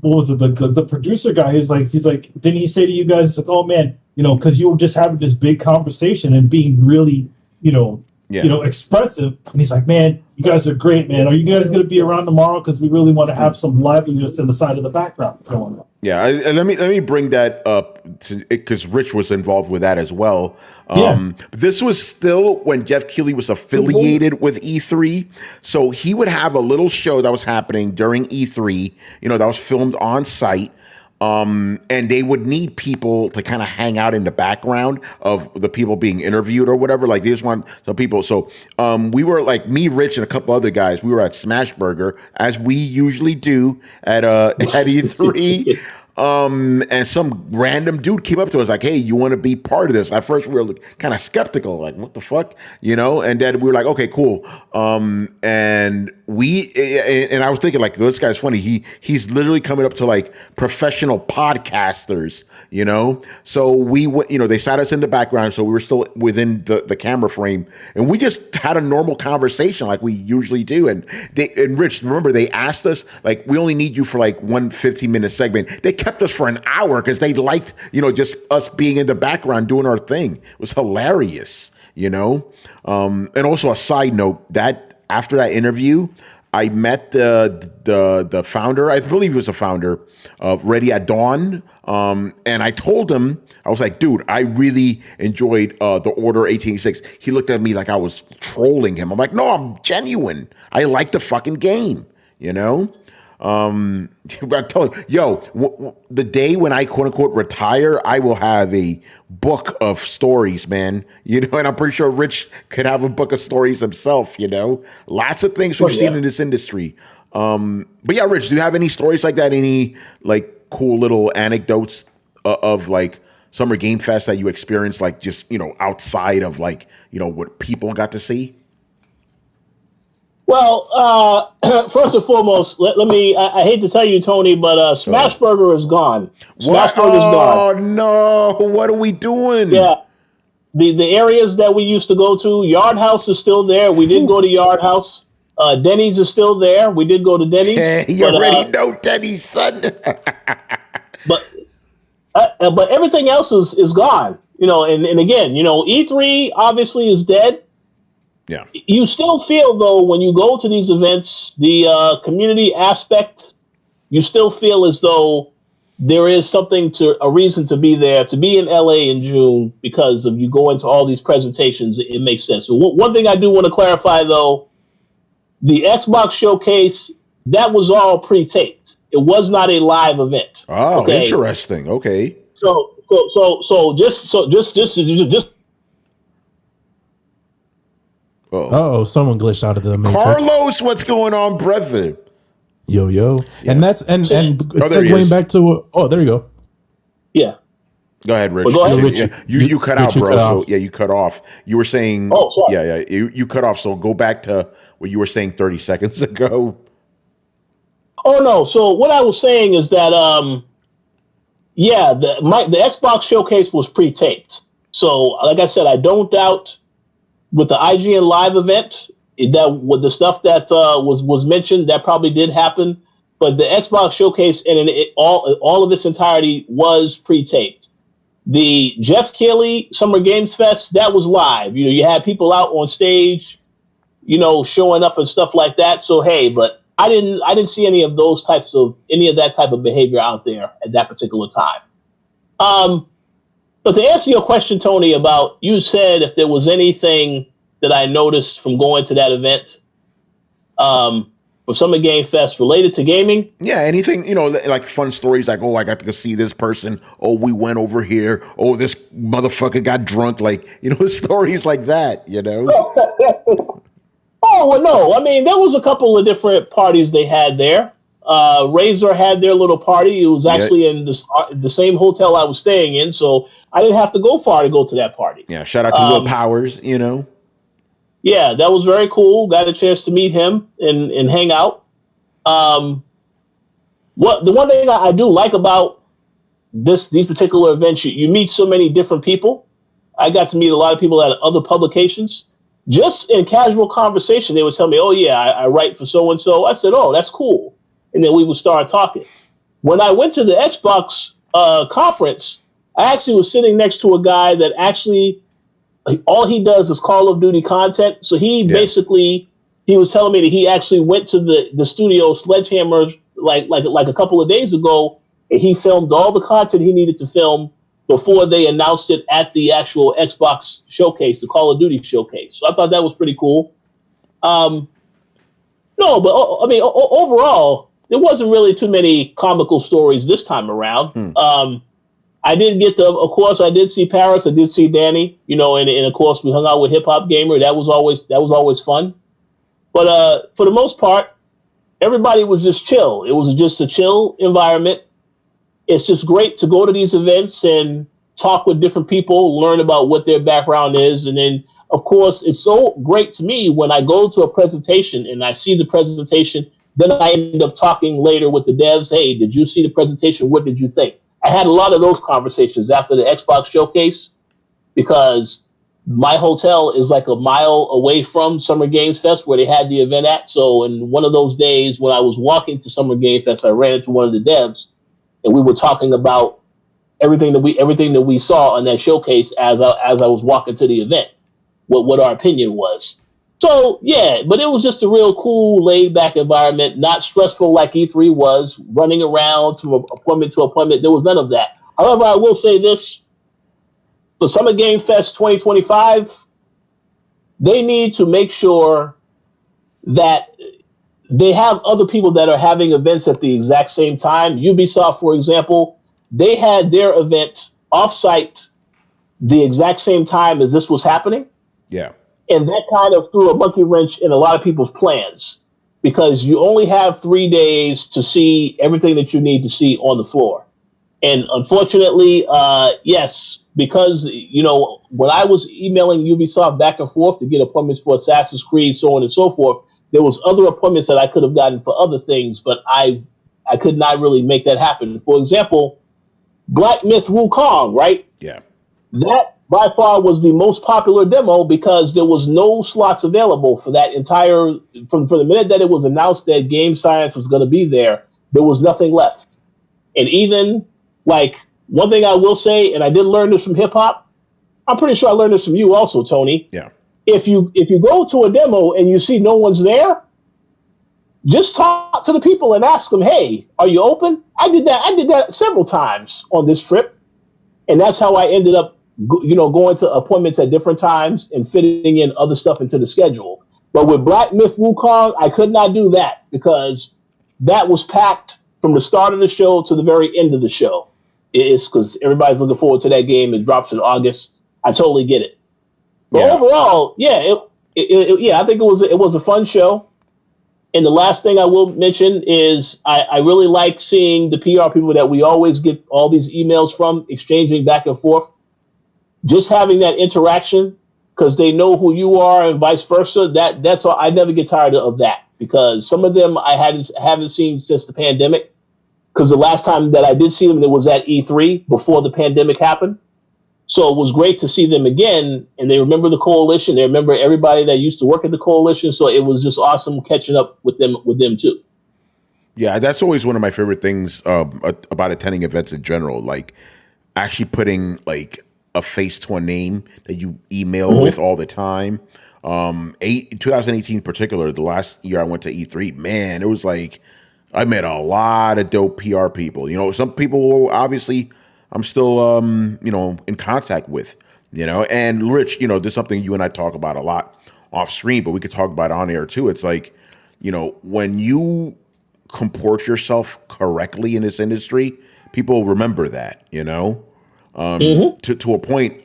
what was it, the producer guy? He's like, didn't he say to you guys, like, oh man, because you were just having this big conversation and being really, expressive, and he's like, man, you guys are great, man. Are you guys going to be around tomorrow? Because we really want to have some liveliness in the side of the background going on. Yeah, let me bring that up because Rich was involved with that as well. This was still when Jeff Keighley was affiliated with E3, so he would have a little show that was happening during E3, that was filmed on site. And they would need people to kind of hang out in the background of the people being interviewed or whatever. Like they just want some people. So we were like me, Rich, and a couple other guys. We were at Smashburger as we usually do at E3. And some random dude came up to us like, hey, you want to be part of this? At first we were kind of skeptical, like, what the fuck? And then we were like, okay, cool. And I was thinking like, this guy's funny. He's literally coming up to like professional podcasters, So we went, they sat us in the background. So we were still within the camera frame and we just had a normal conversation like we usually do. And Rich, remember they asked us like, we only need you for like 1 15-minute segment. They kept us for an hour because they liked, just us being in the background doing our thing. It was hilarious, And also a side note that after that interview, I met the founder. I believe he was a founder of Ready at Dawn. And I told him, I was like, dude, I really enjoyed the Order 1886. He looked at me like I was trolling him. I'm like, no, I'm genuine. I like the fucking game, I told you, the day when I quote unquote retire, I will have a book of stories, man. And I'm pretty sure Rich could have a book of stories himself. Lots of things we've seen in this industry. But yeah, Rich, do you have any stories like that? Any like cool little anecdotes of like Summer Game Fest that you experienced, like just outside of like what people got to see? Well, first and foremost, let me. I hate to tell you, Tony, but Smashburger is gone. Smashburger is gone. Oh no! What are we doing? Yeah, the areas that we used to go to, Yard House is still there. We did go to Yard House. Denny's is still there. We did go to Denny's. Hey, you already know Denny's, son. but everything else is gone. And again, E3 obviously is dead. Yeah. You still feel, though, when you go to these events, the community aspect, you still feel as though there is a reason to be there, to be in LA in June, because of you go into all these presentations. It makes sense. So one thing I do want to clarify, though, the Xbox showcase, that was all pre-taped. It was not a live event. Oh, okay? Interesting. Okay. So just Oh, someone glitched out of the Matrix. Carlos, what's going on, brother? Yo. Yeah. And that's and there he going is. back to there you go. Yeah. Go ahead, Rich. Well, go ahead. Yeah, you cut out, bro. So yeah, you cut off. You were saying, sorry. yeah, you cut off. So go back to what you were saying 30 seconds ago. Oh no! So what I was saying is that the Xbox showcase was pre-taped. So like I said, I don't doubt with the IGN Live event that with the stuff that was mentioned, that probably did happen. But the Xbox showcase and all of its entirety was pre-taped. The Jeff Keighley Summer Games Fest, that was live. You had people out on stage, showing up and stuff like that. So hey, but I didn't see any of that type of behavior out there at that particular time. But to answer your question, Tony, about you said if there was anything that I noticed from going to that event, for Summer Game Fest related to gaming. Yeah, anything, like fun stories like, oh, I got to go see this person. Oh, we went over here. Oh, this motherfucker got drunk. Like, stories like that, Oh, well, no. I mean, there was a couple of different parties they had there. Razor had their little party. It was actually in the same hotel I was staying in, so I didn't have to go far to go to that party. Yeah, shout out to Will Powers, you know. Yeah, that was very cool. Got a chance to meet him and hang out. The one thing I do like about these particular events, you meet so many different people. I got to meet a lot of people at other publications. Just in casual conversation, they would tell me, "Oh yeah, I write for so and so." I said, "Oh, that's cool," and then we would start talking. When I went to the Xbox conference, I actually was sitting next to a guy that actually all he does is Call of Duty content. So he was telling me that he actually went to the studio Sledgehammer like a couple of days ago, and he filmed all the content he needed to film before they announced it at the actual Xbox showcase, the Call of Duty showcase. So I thought that was pretty cool. No, but I mean, overall, there wasn't really too many comical stories this time around. I did get of course, I did see Paris, I did see Danny, you know, and of course we hung out with Hip Hop Gamer. That was always fun. But for the most part, everybody was just chill. It was just a chill environment. It's just great to go to these events and talk with different people, learn about what their background is. And then, of course, it's so great to me when I go to a presentation and I see the presentation, then I end up talking later with the devs. Hey, did you see the presentation? What did you think? I had a lot of those conversations after the Xbox showcase because my hotel is like a mile away from Summer Games Fest where they had the event at. So in one of those days when I was walking to Summer Games Fest, I ran into one of the devs and we were talking about everything that we saw on that showcase as I was walking to the event, what our opinion was. So yeah, but it was just a real cool, laid back environment, not stressful like E3 was, running around from appointment to appointment. There was none of that. However, I will say this: for Summer Game Fest 2025, they need to make sure that they have other people that are having events at the exact same time. Ubisoft, for example, they had their event offsite the exact same time as this was happening. Yeah. And that kind of threw a monkey wrench in a lot of people's plans because you only have 3 days to see everything that you need to see on the floor. And unfortunately, yes, because, you know, when I was emailing Ubisoft back and forth to get appointments for Assassin's Creed, so on and so forth, there was other appointments that I could have gotten for other things, but I could not really make that happen. For example, Black Myth Wukong, right? Yeah. That by far was the most popular demo because there was no slots available for that entire, from the minute that it was announced that Game Science was going to be there was nothing left. And even like one thing I will say, and I did learn this from hip hop, I'm pretty sure I learned this from you also, Tony. Yeah. If you go to a demo and you see no one's there, just talk to the people and ask them, hey, are you open? I did that several times on this trip. And that's how I ended up, you know, going to appointments at different times and fitting in other stuff into the schedule. But with Black Myth Wukong, I could not do that because that was packed from the start of the show to the very end of the show. It's because everybody's looking forward to that game. It drops in August. I totally get it. But overall, yeah, I think it was a fun show. And the last thing I will mention is I really like seeing the PR people that we always get all these emails from, exchanging back and forth. Just having that interaction because they know who you are and vice versa. That's all. I never get tired of that because some of them I haven't seen since the pandemic. Because the last time that I did see them, it was at E3 before the pandemic happened. So it was great to see them again, and they remember the coalition. They remember everybody that used to work at the coalition. So it was just awesome catching up with them too. Yeah, that's always one of my favorite things about attending events in general. Like actually putting like a face to a name that you email with all the time. 2018 in particular, the last year I went to E3, man, it was like I met a lot of dope PR people. You know, some people obviously I'm still, you know, in contact with, you know, and Rich, you know, this is something you and I talk about a lot off screen, but we could talk about it on air too. It's like, you know, when you comport yourself correctly in this industry, people remember that, you know, to a point.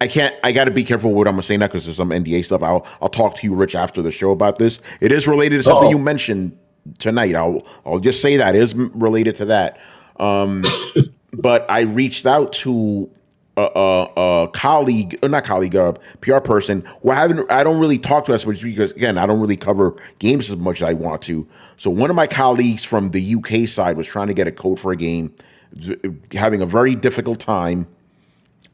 I can't. I got to be careful what I'm gonna say now because there's some NDA stuff. I'll talk to you, Rich, after the show about this. It is related to something you mentioned tonight. I'll just say that it is related to that. But I reached out to a colleague, or not colleague, a PR person who I don't really talk to as much because again I don't really cover games as much as I want to. So one of my colleagues from the UK side was trying to get a code for a game, having a very difficult time.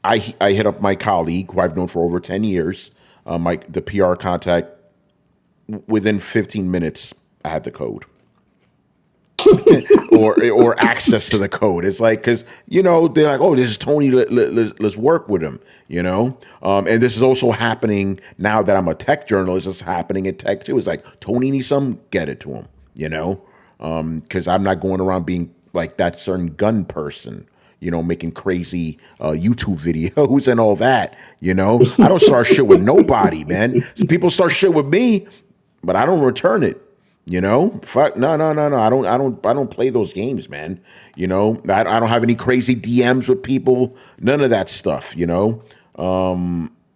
I hit up my colleague who I've known for over 10 years, the PR contact. Within 15 minutes, I had the code. or access to the code. It's like, because, they're like, oh, this is Tony, let's work with him, And this is also happening now that I'm a tech journalist. It's happening in tech too. It's like, Tony needs some, get it to him, Because I'm not going around being like that certain gun person, making crazy YouTube videos and all that, I don't start shit with nobody, man. So people start shit with me, but I don't return it. Fuck no. I don't play those games, man. I don't have any crazy DMs with people. None of that stuff.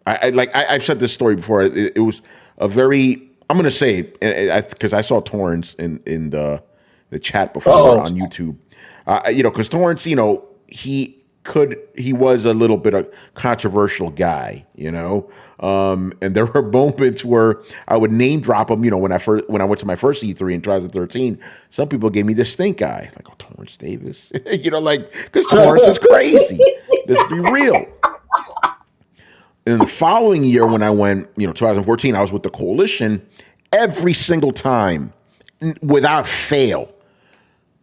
I've said this story before. It was a very. I'm gonna say because I saw Torrance in the chat before on YouTube. Because Torrance, he was a little bit of controversial guy, and there were moments where I would name drop him, when I went to my first E3 in 2013. Some people gave me the stink eye, like, oh, Torrance Davis, because Torrance is crazy. Let's be real. And the following year, when I went, 2014, I was with the Coalition. Every single time, without fail,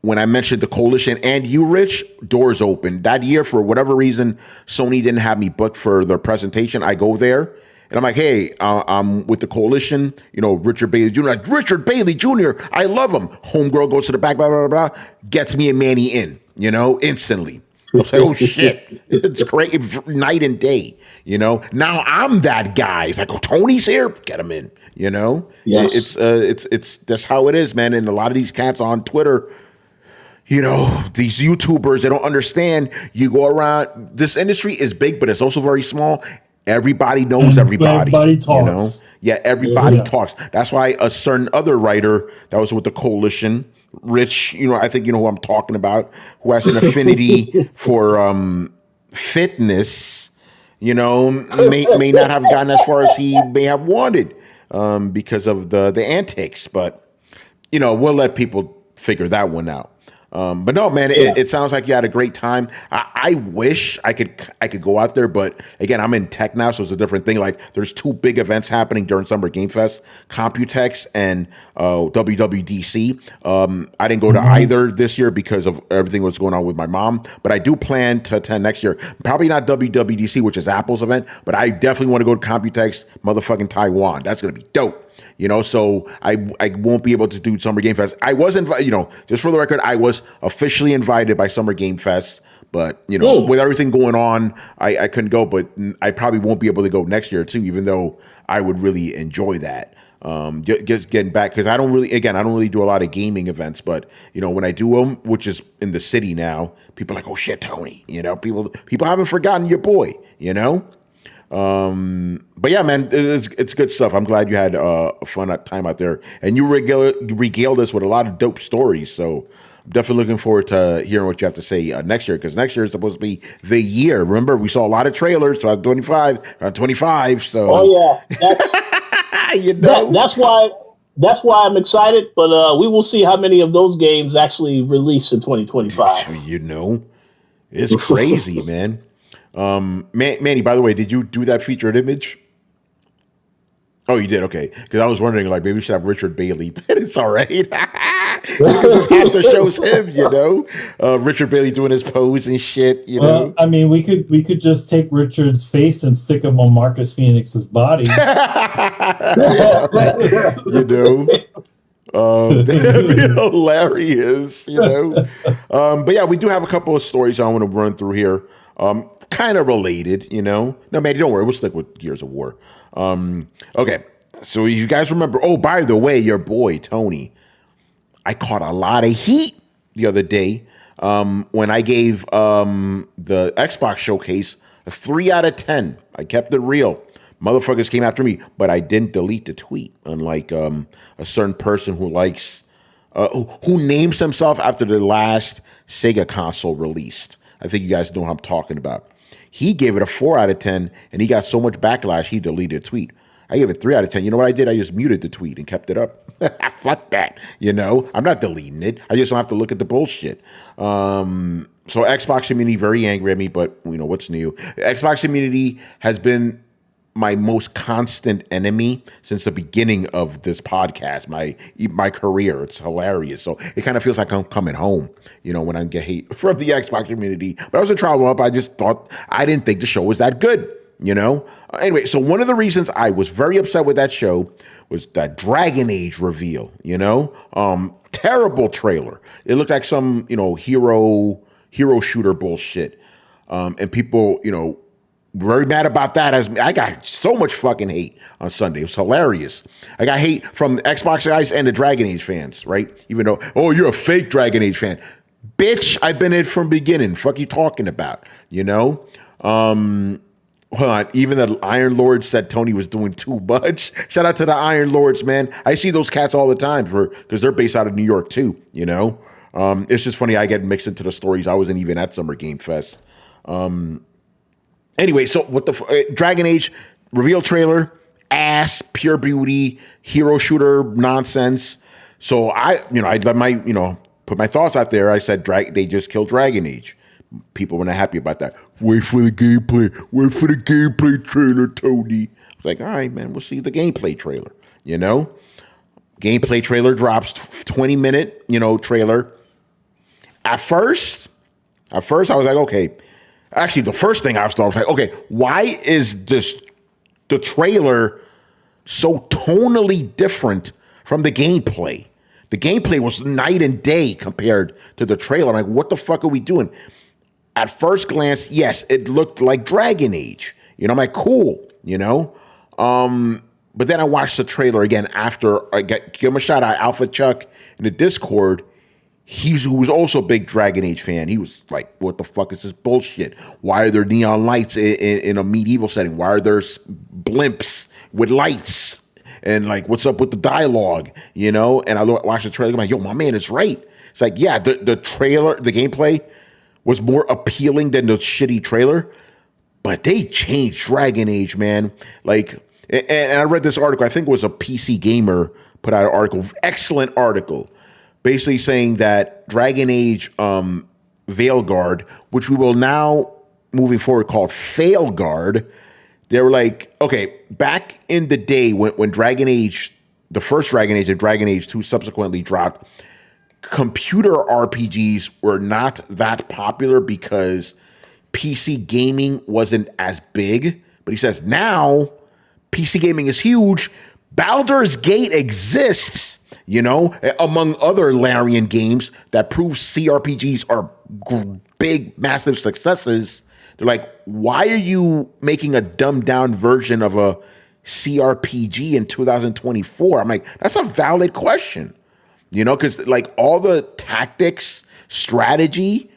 when I mentioned the Coalition and you, Rich, doors open. That year, for whatever reason, Sony didn't have me booked for their presentation. I go there, and I'm like, hey, I'm with the Coalition, Richard Bailey Jr. Like, Richard Bailey Jr., I love him. Homegirl goes to the back, blah, blah, blah, blah, gets me and Manny in, instantly. I was like, oh, shit. It's great. Night and day, Now I'm that guy. It's like, oh, Tony's here. Get him in, Yes. It's that's how it is, man. And a lot of these cats on Twitter, these YouTubers, they don't understand. You go around, this industry is big, but it's also very small. Everybody knows everybody. Everybody talks. Yeah, everybody talks. That's why a certain other writer that was with the Coalition, Rich, I think you know who I'm talking about, who has an affinity for fitness, may not have gotten as far as he may have wanted because of the antics. But, we'll let people figure that one out. But no, man, it sounds like you had a great time. I wish I could go out there, but again, I'm in tech now, so it's a different thing. Like, there's two big events happening during Summer Game Fest: Computex and WWDC. I didn't go to either this year because of everything that's going on with my mom, but I do plan to attend next year. Probably not WWDC, which is Apple's event, but I definitely want to go to Computex, motherfucking Taiwan. That's gonna be dope. So I won't be able to do Summer Game Fest. I was invited, just for the record, I was officially invited by Summer Game Fest, but with everything going on, I couldn't go. But I probably won't be able to go next year too, even though I would really enjoy that. Just getting back, because I don't really do a lot of gaming events, but when I do them, which is in the city now, people are like, oh shit, Tony, people haven't forgotten your boy, But yeah, man, it's good stuff. I'm glad you had a fun time out there, and you regaled us with a lot of dope stories. So I'm definitely looking forward to hearing what you have to say next year, because next year is supposed to be the year. Remember, we saw a lot of trailers. So 25. So oh yeah, that's why I'm excited. But we will see how many of those games actually release in 2025. It's crazy, man. Manny, by the way, did you do that featured image? Oh, you did? Okay. Because I was wondering, like, maybe we should have Richard Bailey, but it's all right. Because half the show's him, Richard Bailey doing his pose and shit, Well, I mean, we could just take Richard's face and stick him on Marcus Phoenix's body. That'd be hilarious, But yeah, we do have a couple of stories I want to run through here. Kind of related, No, Manny, don't worry. We'll stick with Gears of War. Okay. So you guys remember, oh, by the way, your boy, Tony, I caught a lot of heat the other day when I gave the Xbox showcase A 3 out of 10. I kept it real. Motherfuckers came after me, but I didn't delete the tweet. Unlike a certain person who likes, who names himself after the last Sega console released. I think you guys know what I'm talking about. He gave it a 4 out of 10, and he got so much backlash, he deleted a tweet. I gave it 3 out of 10. You know what I did? I just muted the tweet and kept it up. Fuck that. You know, I'm not deleting it. I just don't have to look at the bullshit. So Xbox community very angry at me, but you know what's new. Xbox community has been my most constant enemy since the beginning of this podcast, my career. It's hilarious. So it kind of feels like I'm coming home, you know, when I get hate from the Xbox community. But I was a trial up. I didn't think the show was that good, you know. Anyway, so one of the reasons I was very upset with that show was that Dragon Age reveal, you know. Terrible trailer. It looked like some, you know, hero shooter bullshit. And people, you know, very mad about that. I got so much fucking hate on Sunday. It was hilarious. I got hate from the Xbox guys and the Dragon Age fans, right? Even though, oh, you're a fake Dragon Age fan. Bitch, I've been in from beginning. Fuck you talking about, you know? Hold on. Even the Iron Lords said Tony was doing too much. Shout out to the Iron Lords, man. I see those cats all the time because they're based out of New York too, you know? It's just funny. I get mixed into the stories. I wasn't even at Summer Game Fest. Anyway, so what the Dragon Age reveal trailer, ass, pure beauty, hero shooter nonsense. So I let my, put my thoughts out there. I said, they just killed Dragon Age. People were not happy about that. Wait for the gameplay. Wait for the gameplay trailer, Tony. I was like, all right, man, we'll see the gameplay trailer, you know? Gameplay trailer drops, 20-minute, trailer. At first, I was like, okay. Actually, the first thing I was like, okay, why is the trailer so tonally different from the gameplay? The gameplay was night and day compared to the trailer. I'm like, what the fuck are we doing? At first glance, yes, it looked like Dragon Age. I'm like, cool, But then I watched the trailer again after I give him a shout out, Alpha Chuck in the Discord. Who was also a big Dragon Age fan. He was like, what the fuck is this bullshit? Why are there neon lights in a medieval setting? Why are there blimps with lights? And like, what's up with the dialogue? And I watched the trailer. I'm like, yo, my man is right. It's like, yeah, the trailer, the gameplay was more appealing than the shitty trailer. But they changed Dragon Age, man. Like, and I read this article. I think it was a PC Gamer put out an article. Excellent article. Basically saying that Dragon Age Veilguard, which we will now, moving forward, call Failguard, they were like, okay, back in the day when Dragon Age, the first Dragon Age and Dragon Age 2 subsequently dropped, computer RPGs were not that popular because PC gaming wasn't as big. But he says now PC gaming is huge. Baldur's Gate exists. Among other Larian games that prove CRPGs are big, massive successes. They're like, why are you making a dumbed down version of a CRPG in 2024? I'm like, that's a valid question, because like all the tactics, strategy,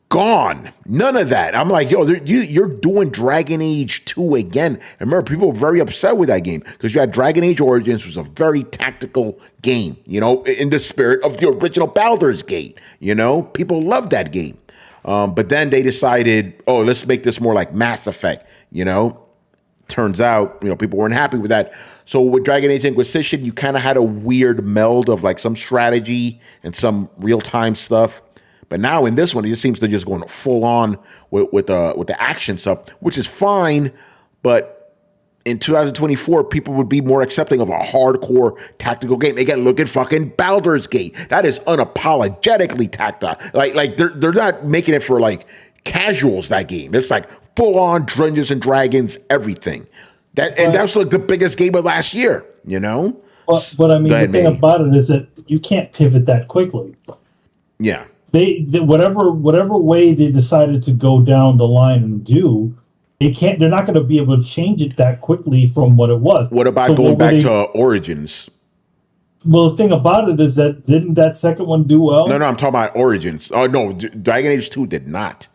gone. None of that. I'm like, yo, you're doing Dragon Age 2 again. And remember, people were very upset with that game because you had Dragon Age Origins, which was a very tactical game, in the spirit of the original Baldur's Gate. People loved that game. But then they decided, oh, let's make this more like Mass Effect, Turns out, people weren't happy with that. So with Dragon Age Inquisition, you kind of had a weird meld of like some strategy and some real-time stuff. But now in this one, it just seems to just going full on with the action stuff, which is fine. But in 2024, people would be more accepting of a hardcore tactical game. Again, look at fucking Baldur's Gate. That is unapologetically tactile. Like they're not making it for like casuals. That game, it's like full on Dungeons and Dragons, everything. And that's like the biggest game of last year. But I mean, the thing about it is that you can't pivot that quickly. Yeah. They whatever way they decided to go down the line and do, they're not going to be able to change it that quickly from what it was. What about going back to Origins? Well, the thing about it is that didn't that second one do well? No, I'm talking about Origins. Oh no, Dragon Age 2 did not.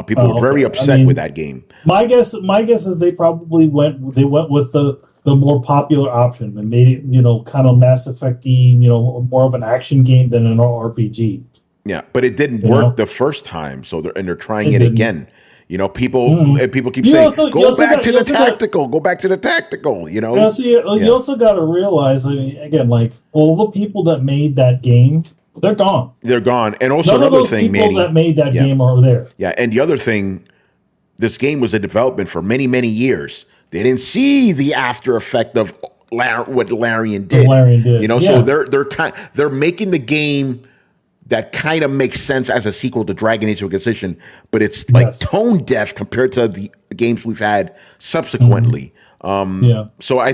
People were very upset with that game. My guess is they probably went with the more popular option and made it, kind of Mass Effect-y, more of an action game than an RPG. Yeah, but it didn't work the first time, so they're trying it again. People keep saying, go back to the tactical. You also got to realize, again, like all the people that made that game, they're gone. They're gone. And also none another of those thing, people Manny, that made that game are there. Yeah, and the other thing, this game was in development for many, many years. They didn't see the after effect of what Larian did. So they're making the game that kind of makes sense as a sequel to Dragon Age Inquisition, but it's like tone deaf compared to the games we've had subsequently. So I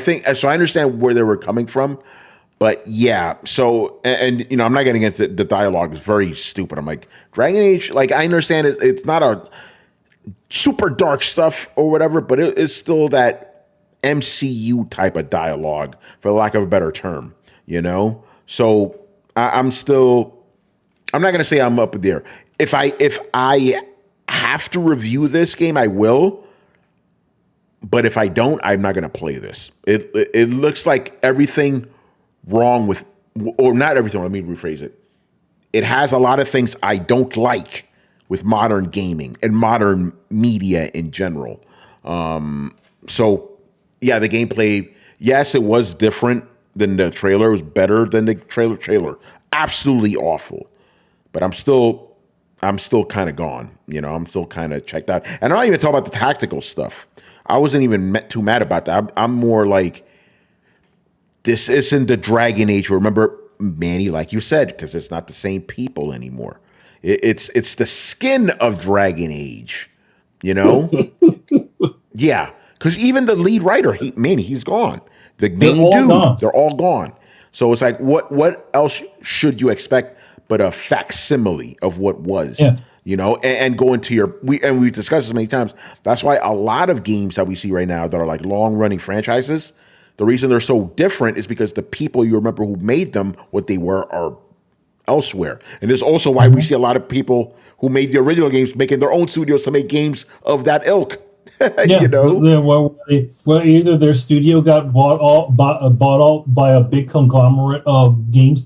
understand where they were coming from, but yeah. So and I'm not getting into the dialogue. It's very stupid. I'm like, Dragon Age. Like, I understand it's not a super dark stuff or whatever, but it's still that MCU type of dialogue, for lack of a better term. So I'm not going to say I'm up there. If I have to review this game, I will. But if I don't, I'm not going to play this. It looks like everything wrong with, or not everything. Let me rephrase it. It has a lot of things I don't like with modern gaming and modern media in general. So yeah, the gameplay. Yes, it was different than the trailer. It was better than the trailer. Absolutely awful. But I'm still kind of gone. I'm still kind of checked out. And I'm not even talking about the tactical stuff. I wasn't even too mad about that. I'm more like, this isn't the Dragon Age. Remember, Manny, like you said, because it's not the same people anymore. It's the skin of Dragon Age. Yeah, because even the lead writer, he's gone. The main dude, they're all gone. So it's like, what else should you expect but a facsimile of what was, and go into we've discussed this many times. That's why a lot of games that we see right now that are like long running franchises, the reason they're so different is because the people you remember who made them, what they were, are elsewhere. And there's also why we see a lot of people who made the original games making their own studios to make games of that ilk. Well, either their studio got bought out by a big conglomerate of game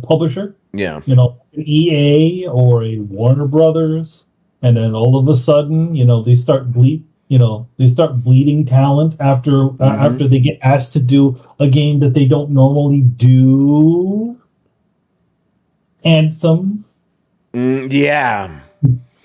publisher. Yeah. An EA or a Warner Brothers, and then all of a sudden, they start bleeding talent after they get asked to do a game that they don't normally do. Anthem. Yeah.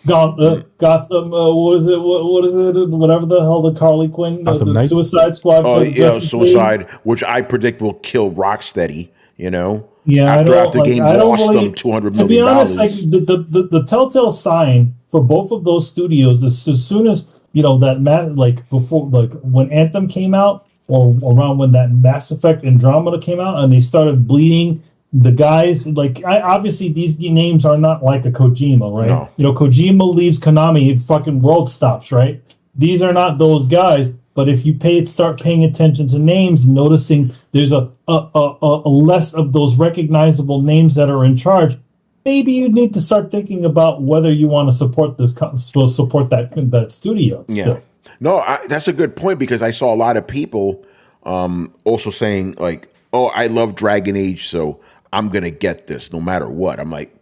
Gotham. What is it? What is it? Whatever the hell the Harley Quinn, the Suicide Squad. Oh yeah, Suicide, which I predict will kill Rocksteady. Yeah. After game lost them $200 million. To be honest, like the telltale sign for both of those studios is as soon as before when Anthem came out, or around when that Mass Effect Andromeda came out, and they started bleeding. The guys, obviously these names are not like a Kojima, right? No. Kojima leaves Konami, fucking world stops, right? These are not those guys. But if you start paying attention to names, noticing there's a less of those recognizable names that are in charge, maybe you need to start thinking about whether you want to support that studio. Yeah. Still. No, that's a good point, because I saw a lot of people also saying like, "Oh, I love Dragon Age, so I'm gonna get this no matter what." I'm like,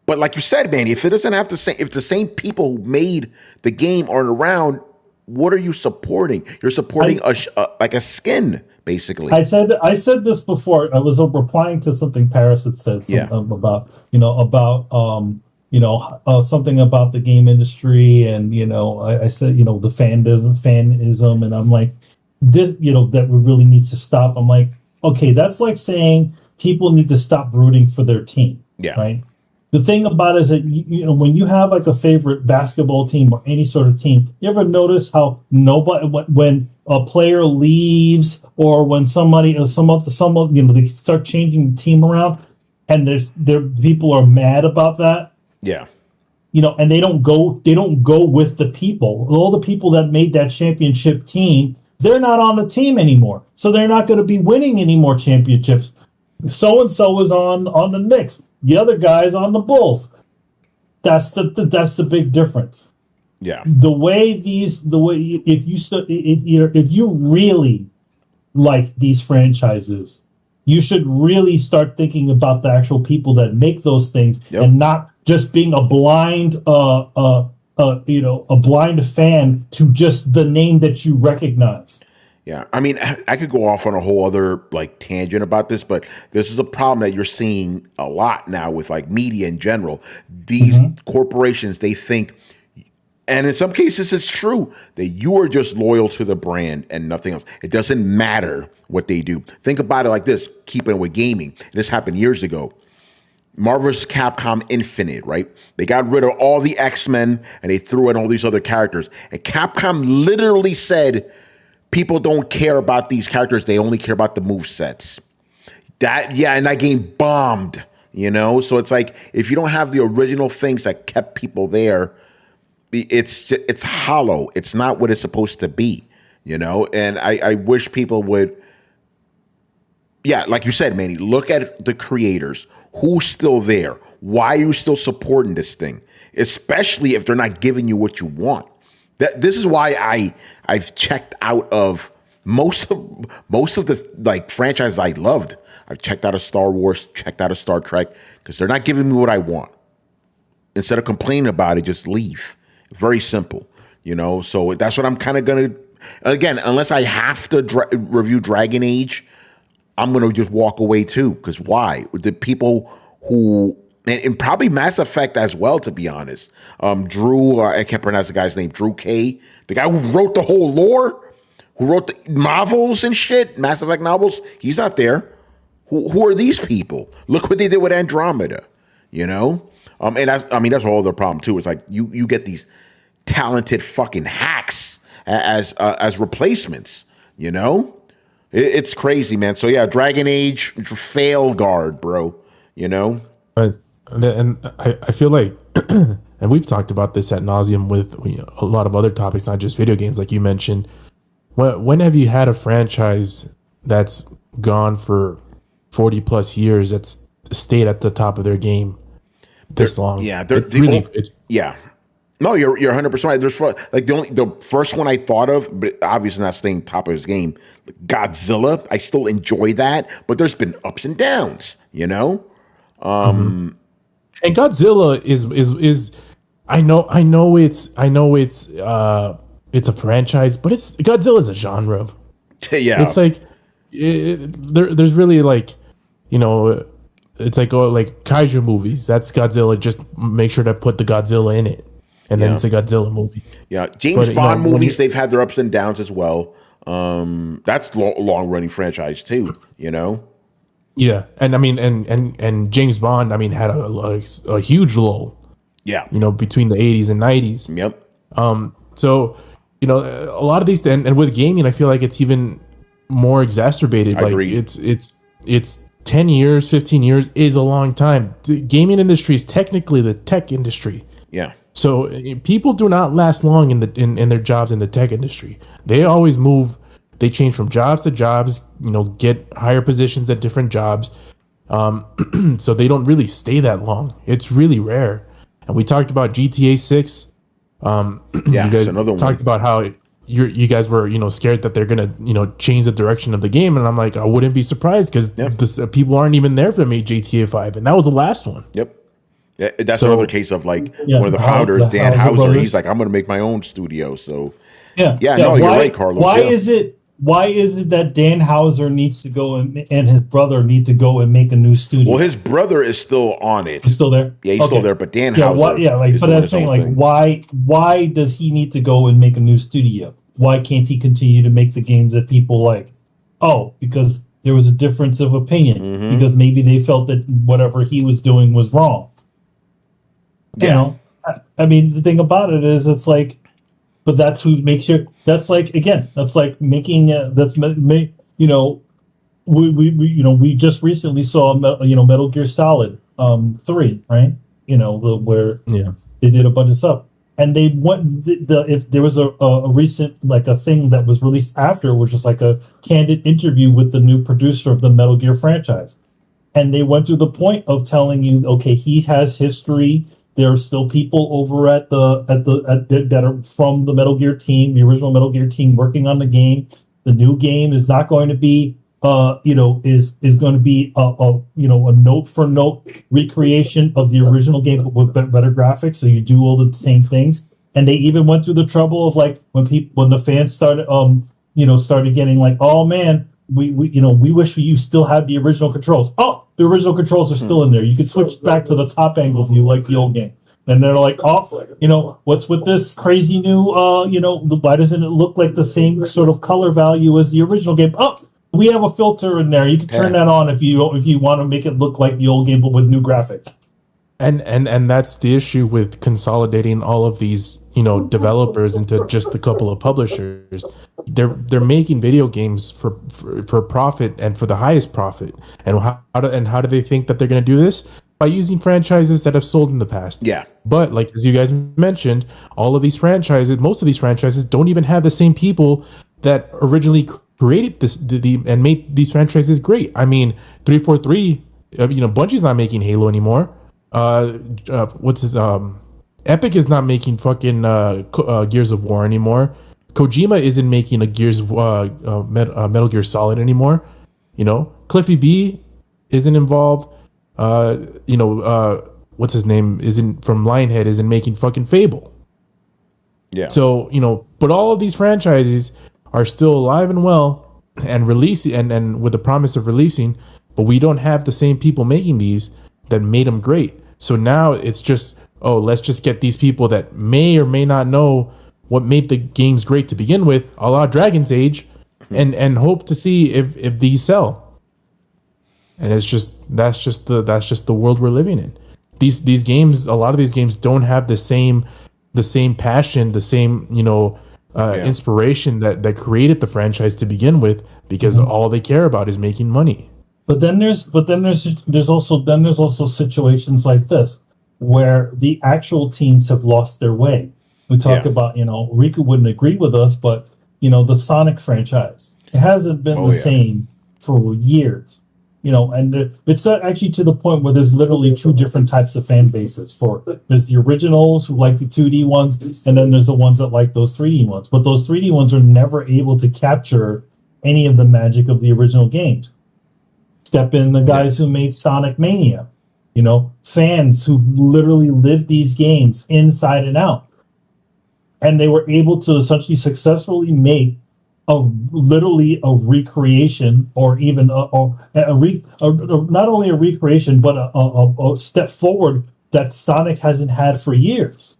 but like you said, man, if it doesn't have if the same people who made the game aren't around, what are you supporting? You're supporting a skin, basically. I said this before. I was replying to something Paris had said about something about the game industry, and I said the fanism, and I'm like, this that really needs to stop. I'm like, okay, that's like saying people need to stop rooting for their team. Yeah. Right. The thing about it is that when you have like a favorite basketball team or any sort of team, you ever notice how when a player leaves, or when somebody they start changing the team around, and people are mad about that. Yeah. And they don't go with the people. All the people that made that championship team, they're not on the team anymore, so they're not going to be winning any more championships. So and so is on the Knicks. The other guy's on the Bulls. That's the big difference. Yeah. If you really like these franchises, you should really start thinking about the actual people that make those things, and not just being a blind a blind fan to just the name that you recognize. Yeah, I mean, I could go off on a whole other like tangent about this, but this is a problem that you're seeing a lot now with like media in general. These corporations, they think, and in some cases it's true, that you are just loyal to the brand and nothing else. It doesn't matter what they do. Think about it like this, keeping it with gaming. This happened years ago. Marvel's Capcom Infinite, right? They got rid of all the X-Men and they threw in all these other characters. And Capcom literally said, people don't care about these characters. They only care about the movesets. And that game bombed, you know? So it's like, if you don't have the original things that kept people there, it's hollow. It's not what it's supposed to be, you know? And I wish people would, like you said, Manny, look at the creators. Who's still there? Why are you still supporting this thing? Especially if they're not giving you what you want. This is why I've checked out of most of the like franchises I loved. I've checked out of Star Wars, checked out of Star Trek, because they're not giving me what I want. Instead of complaining about it, just leave. Very simple, you know. So that's what I'm kind of gonna. Again, unless I have to review Dragon Age, I'm gonna just walk away too. Because why? The people who. And probably Mass Effect as well, to be honest. Drew, I can't pronounce the guy's name, Drew K. The guy who wrote the whole lore, who wrote the novels and shit, Mass Effect novels, he's not there. Who are these people? Look what they did with Andromeda, you know? And that's a whole other problem too. It's like you get these talented fucking hacks as replacements, you know? It's crazy, man. So yeah, Dragon Age, Veilguard, bro, you know? And I feel like, and we've talked about this at nauseum with a lot of other topics, not just video games, like you mentioned. When have you had a franchise that's gone for 40 plus years that's stayed at the top of their game this long? Yeah, No, you're 100% right. There's like the first one I thought of, but obviously not staying top of his game. Godzilla, I still enjoy that, but there's been ups and downs, you know. And Godzilla is I know it's a franchise, but Godzilla is a genre. Yeah, it's like there's really like, you know, it's like like kaiju movies. That's Godzilla. Just make sure to put the Godzilla in it, and then it's a Godzilla movie. Yeah, James Bond movies, they've had their ups and downs as well. That's long running franchise too, you know. Yeah, and I mean, and James Bond, I mean, had a huge lull. Yeah, you know, between the 80s and 90s. Yep. So, you know, a lot of these, and with gaming, I feel like it's even more exacerbated. I like agree. it's 10 years, 15 years is a long time. The gaming industry is technically the tech industry. Yeah. So people do not last long in their jobs in the tech industry. They always move. They change from jobs to jobs, you know, get higher positions at different jobs. So they don't really stay that long. It's really rare. And we talked about GTA 6. You guys another one. Talked about how you guys were, you know, scared that they're going to, you know, change the direction of the game. And I'm like, I wouldn't be surprised because people aren't even there for me GTA 5. And that was the last one. Yep. That's another case of like one of the founders, Dan Houser. He's like, I'm going to make my own studio. So no, you're right, Carlos. Why is it that Dan Houser needs to go and his brother need to go and make a new studio? Well, his brother is still on it. He's still there? Yeah, he's still there, but Dan Houser. But I'm saying, like, why does he need to go and make a new studio? Why can't he continue to make the games that people like? Oh, because there was a difference of opinion. Because maybe they felt that whatever he was doing was wrong. Yeah. You know? I mean, the thing about it is, it's like, but that's who makes your. That's like, again. That's like making. You know, we just recently saw Metal Gear Solid 3, right? You know, where they did a bunch of stuff, and they went. If there was a recent like a thing that was released after, which was like a candid interview with the new producer of the Metal Gear franchise, and they went to the point of telling you, okay, he has history. There are still people over that are from the Metal Gear team, the original Metal Gear team, working on the game. The new game is not going to be, is going to be a note for note recreation of the original game but with better graphics. So you do all the same things. And they even went through the trouble of like when the fans started, started getting like, oh man, we wish you still had the original controls. Oh, the original controls are still in there. You can switch back to the top angle view like the old game. And they're like, oh, what's with this crazy new, why doesn't it look like the same sort of color value as the original game? Oh, we have a filter in there. You can turn that on if you want to make it look like the old game but with new graphics. And that's the issue with consolidating all of these, developers into just a couple of publishers. They're making video games for profit and for the highest profit. And how do they think that they're going to do this? By using franchises that have sold in the past. Yeah. But like as you guys mentioned, most of these franchises don't even have the same people that originally created and made these franchises great. I mean, 343, Bungie's not making Halo anymore. Epic is not making fucking Gears of War anymore. Kojima isn't making a Metal Gear Solid anymore. Cliffy B isn't involved. What's his name isn't from Lionhead isn't making fucking Fable. Yeah. So, but all of these franchises are still alive and well and releasing and with the promise of releasing, but we don't have the same people making these that made them great. So now it's just, let's just get these people that may or may not know what made the games great to begin with, a la Dragon's Age, and hope to see if these sell. And that's just the world we're living in. These games, a lot of these games don't have the same passion, the same inspiration that created the franchise to begin with, because all they care about is making money. But then there's also situations like this where the actual teams have lost their way. We talk about, Riku wouldn't agree with us, but the Sonic franchise, it hasn't been the same for years. And it's actually to the point where there's literally two different types of fan bases. There's the originals who like the 2D ones, and then there's the ones that like those 3D ones. But those 3D ones are never able to capture any of the magic of the original games. Step in the guys who made Sonic Mania, fans who literally lived these games inside and out. And they were able to essentially successfully make literally a recreation, or even not only a recreation, but a step forward that Sonic hasn't had for years.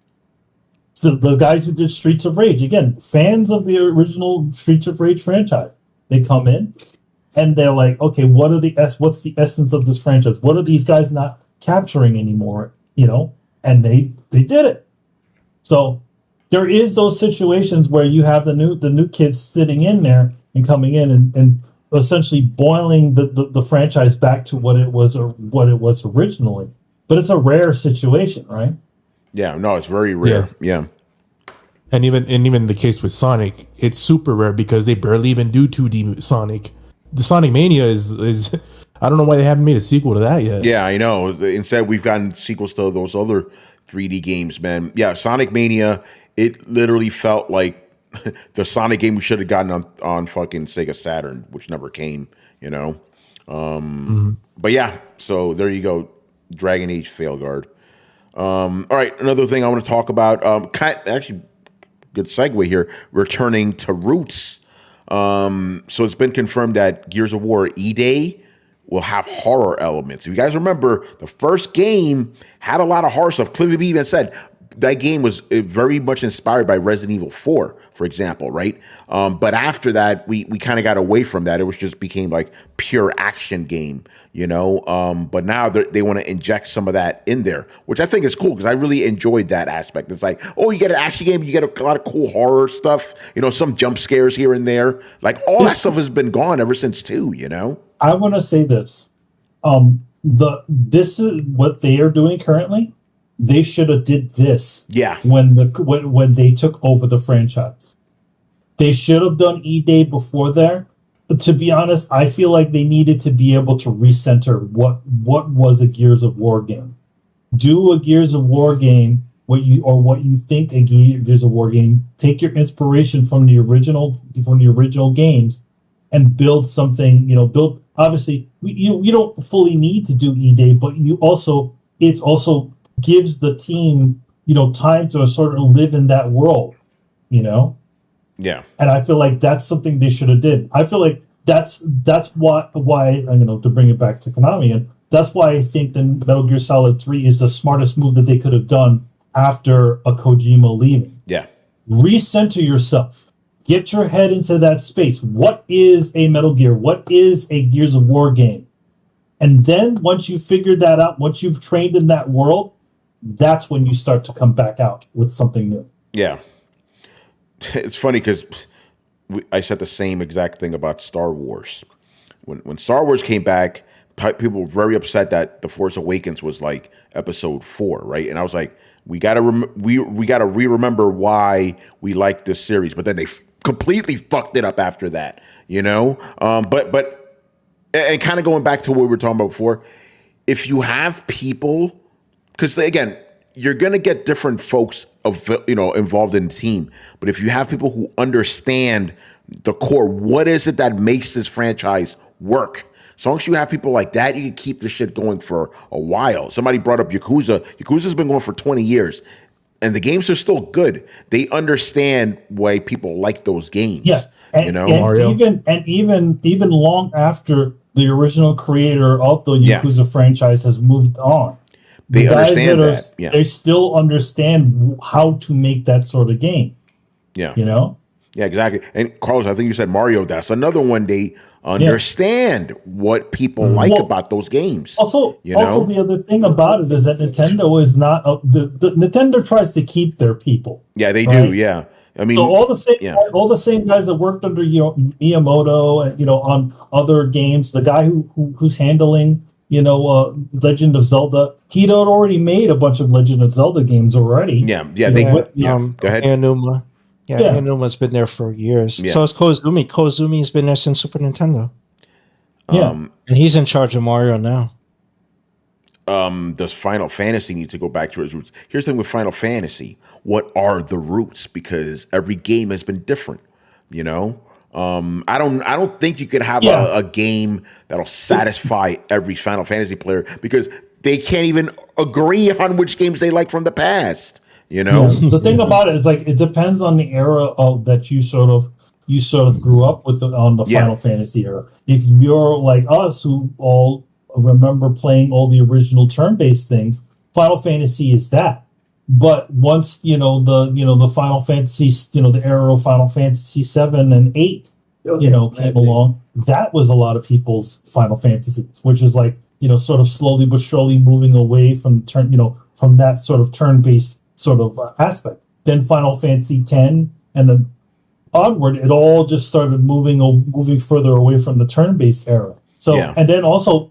So the guys who did Streets of Rage, again, fans of the original Streets of Rage franchise, they come in and they're like, okay, what's the essence of this franchise? What are these guys not capturing anymore? And they did it. So there is those situations where you have the new kids sitting in there and coming in and essentially boiling the franchise back to what it was originally. But it's a rare situation, right? Yeah, no, it's very rare. Yeah. And even the case with Sonic, it's super rare because they barely even do 2D Sonic. The Sonic Mania is I don't know why they haven't made a sequel to that yet. Yeah, I know. Instead, we've gotten sequels to those other 3D games, man. Yeah, Sonic Mania, it literally felt like the Sonic game we should have gotten on fucking Sega Saturn, which never came, But yeah, so there you go. Dragon Age Veilguard. All right, another thing I want to talk about, actually, good segue here, returning to roots. So it's been confirmed that Gears of War E-Day will have horror elements. If you guys remember, the first game had a lot of horror stuff. Cliffy B even said that game was very much inspired by Resident Evil 4, for example, right? But after that, we kind of got away from that. It was just became like pure action game, But now they want to inject some of that in there, which I think is cool because I really enjoyed that aspect. It's like, you get an action game, you get a lot of cool horror stuff, some jump scares here and there. Like all that stuff has been gone ever since 2, I want to say this. This is what they are doing currently. They should have did this. Yeah. When they took over the franchise, they should have done E-Day before there, to be honest, I feel like they needed to be able to recenter what was a Gears of War game. Do a Gears of War game, what you think a Gears of War game. Take your inspiration from the original games, and build something. Build. Obviously, you don't fully need to do E-Day, but it also gives the team time to sort of live in that world. Yeah. And I feel like that's something they should have did. I feel like that's why to bring it back to Konami, and that's why I think the Metal Gear Solid 3 is the smartest move that they could have done after a Kojima leaving. Yeah. Recenter yourself. Get your head into that space. What is a Metal Gear? What is a Gears of War game? And then once you figure that out, once you've trained in that world, that's when you start to come back out with something new. Yeah. It's funny because I said the same exact thing about Star Wars. When Star Wars came back, people were very upset that The Force Awakens was like episode 4, right? And I was like, we gotta remember why we like this series. But then they completely fucked it up after that, But and kind of going back to what we were talking about before, if you have people, because again, you're gonna get different folks involved in the team. But if you have people who understand the core, what is it that makes this franchise work? As long as you have people like that, you can keep this shit going for a while. Somebody brought up Yakuza. Yakuza's been going for 20 years, and the games are still good. They understand why people like those games. Yeah, and Mario. even long after the original creator of the Yakuza franchise has moved on, they understand that. Yeah. They still understand how to make that sort of game. Yeah. Yeah, exactly. And Carlos, I think you said Mario. That's another one. They understand what people like about those games. Also, the other thing about it is that Nintendo is not the Nintendo tries to keep their people. Yeah, they do. Yeah, I mean, so all the same guys that worked under Miyamoto and on other games. The guy who's handling Legend of Zelda, he'd already made a bunch of Legend of Zelda games already. Yeah. Go ahead. Aonuma. Yeah, Aonuma's been there for years. Yeah. So is Koizumi. Koizumi's been there since Super Nintendo. Yeah. And he's in charge of Mario now. Does Final Fantasy need to go back to its roots? Here's the thing with Final Fantasy. What are the roots? Because every game has been different, I don't think you could have a game that'll satisfy every Final Fantasy player because they can't even agree on which games they like from the past. The thing about it is it depends on the era of that you sort of grew up with on the Final Fantasy era. If you're like us who all remember playing all the original turn-based things, Final Fantasy is that. But once the Final Fantasy, the era of Final Fantasy 7 and 8 came along, that was a lot of people's Final Fantasies, which is sort of slowly but surely moving away from from that sort of turn-based sort of aspect. Then Final Fantasy 10 and then onward, it all just started moving further away from the turn-based era. So and then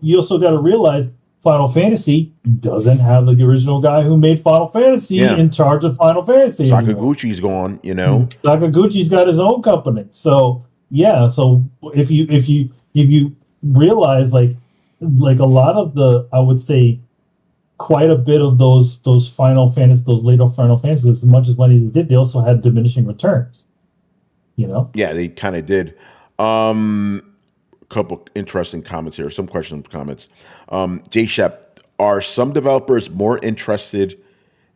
you also got to realize Final Fantasy doesn't have the original guy who made Final Fantasy in charge of Final Fantasy. Sakaguchi's gone, Sakaguchi's got his own company. So so if you realize like a lot of the, I would say, quite a bit of those Final Fantasy, those later Final Fantasies, as much as money they did, they also had diminishing returns. Yeah, they kind of did. Couple interesting comments here, some questions, comments. Jay Shep, are some developers more interested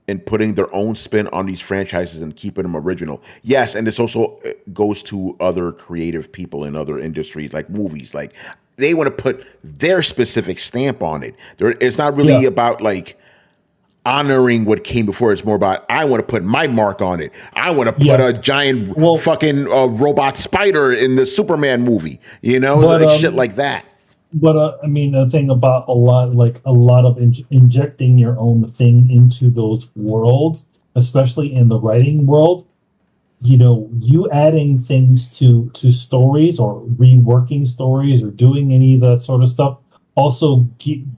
in putting their own spin on these franchises and keeping them original? Yes, and this also goes to other creative people in other industries, like movies. Like they want to put their specific stamp on it. It's not really about honoring what came before. It's more about, I want to put my mark on it. I want to put a giant fucking robot spider in the Superman movie, shit like that. But the thing about a lot of injecting your own thing into those worlds, especially in the writing world, you adding things to stories or reworking stories or doing any of that sort of stuff also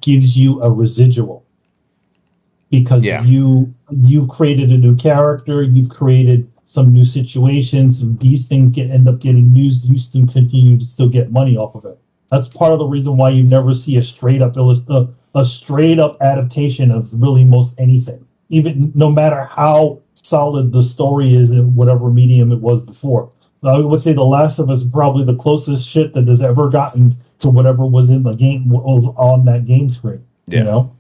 gives you a residual. Because you've created a new character, you've created some new situations, and these things end up getting used. You still continue to still get money off of it. That's part of the reason why you never see a straight up adaptation of really most anything, even no matter how solid the story is in whatever medium it was before. I would say The Last of Us is probably the closest shit that has ever gotten to whatever was in the game on that game screen. Yeah. You know,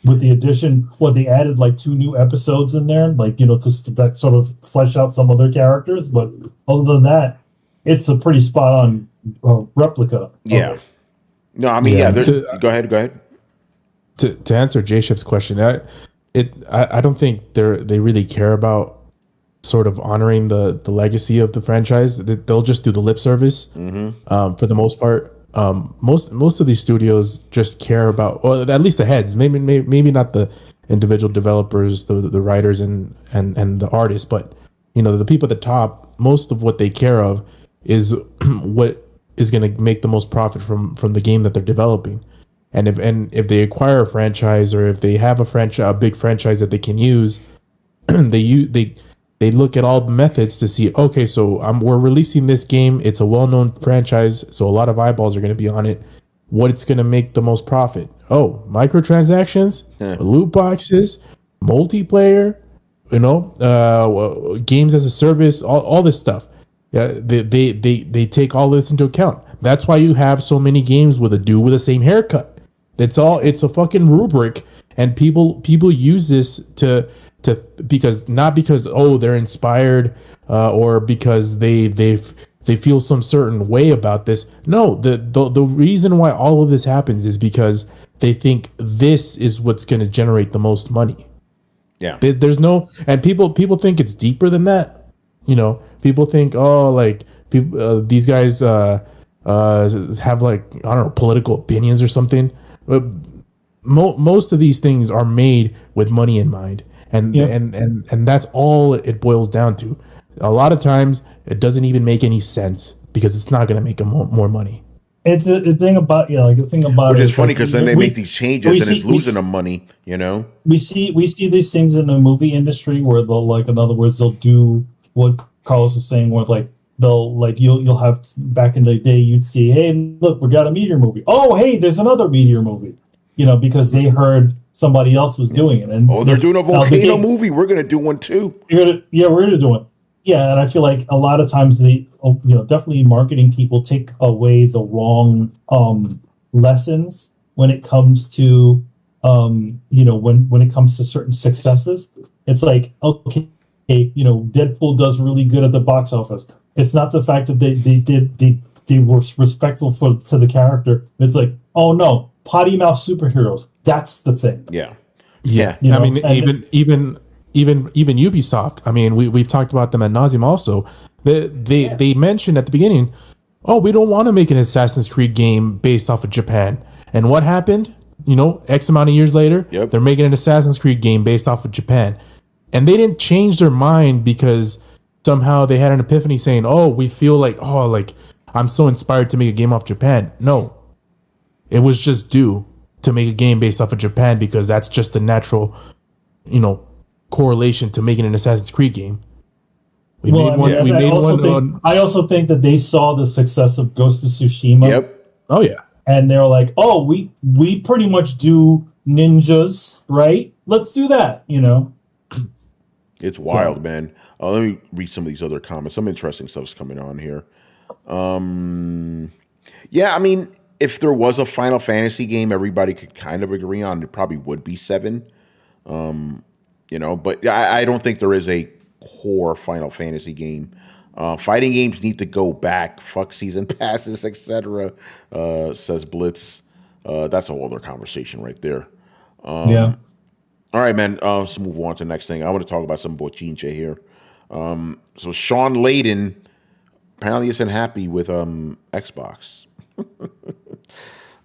with the addition, they added like 2 new episodes in there, like, you know, to that sort of flesh out some other characters. But other than that, it's a pretty spot on replica. Yeah. No, I mean, go ahead. To answer J-Ship's question, I don't think they really care about sort of honoring the legacy of the franchise. They'll just do the lip service for the most part. Most of these studios just care about, well, at least the heads, maybe not the individual developers, the writers and the artists, but you know, the people at the top. Most of what they care of is what is going to make the most profit from the game that they're developing. And if they acquire a franchise, or if they have a big franchise that they can use, they look at all the methods to see, okay, so we're releasing this game. It's a well-known franchise, so a lot of eyeballs are going to be on it. What's going to make the most profit? Oh, microtransactions, loot boxes, multiplayer, you know, games as a service, all this stuff. Yeah, they take all this into account. That's why you have so many games with a dude with the same haircut. It's a fucking rubric, and people use this to because they're inspired or because they feel some certain way about this. No, the reason why all of this happens is because they think this is what's going to generate the most money. Yeah, there's no, and people think it's deeper than that. You know, people think, oh, like these guys have, like, I don't know, political opinions or something. Most of these things are made with money in mind. And that's all it boils down to. A lot of times, it doesn't even make any sense because it's not going to make them more money. It's the thing about which is funny because then they make these changes and it's losing them money. You know, we see these things in the movie industry where they'll, like, in other words, they'll do what Carlos was saying, where like they'll, like, you'll have, back in the day, you'd see, hey, look, we got a Meteor movie. Oh, hey, there's another Meteor movie. You know, because they heard somebody else was doing it. And they're doing a volcano movie. We're going to do one too. We're going to do one. Yeah, and I feel like a lot of times definitely marketing people take away the wrong lessons when it comes to when it comes to certain successes. It's like, okay, Deadpool does really good at the box office. It's not the fact that they were respectful to the character. It's like, oh no, potty mouth superheroes. That's the thing. Yeah. You know, I mean, even Ubisoft. I mean, we've talked about them ad nauseum. Also, they mentioned at the beginning, oh, we don't want to make an Assassin's Creed game based off of Japan. And what happened? You know, X amount of years later, they're making an Assassin's Creed game based off of Japan, and they didn't change their mind because somehow they had an epiphany saying, oh, we feel like, oh, like, I'm so inspired to make a game off Japan. No, it was just due to make a game based off of Japan because that's just the natural, correlation to making an Assassin's Creed game. I also think that they saw the success of Ghost of Tsushima. Yep. Oh yeah. And they're like, oh, we pretty much do ninjas, right? Let's do that. It's wild, man. Let me read some of these other comments. Some interesting stuff's coming on here. Yeah, I mean, if there was a Final Fantasy game everybody could kind of agree on, it probably would be 7. But I don't think there is a core Final Fantasy game. Fighting games need to go back. Fuck season passes, etc. Says Blitz. That's a whole other conversation right there. Yeah. All right, man. Let's move on to the next thing. I want to talk about some bochinche here. So Shawn Layden apparently isn't happy with Xbox.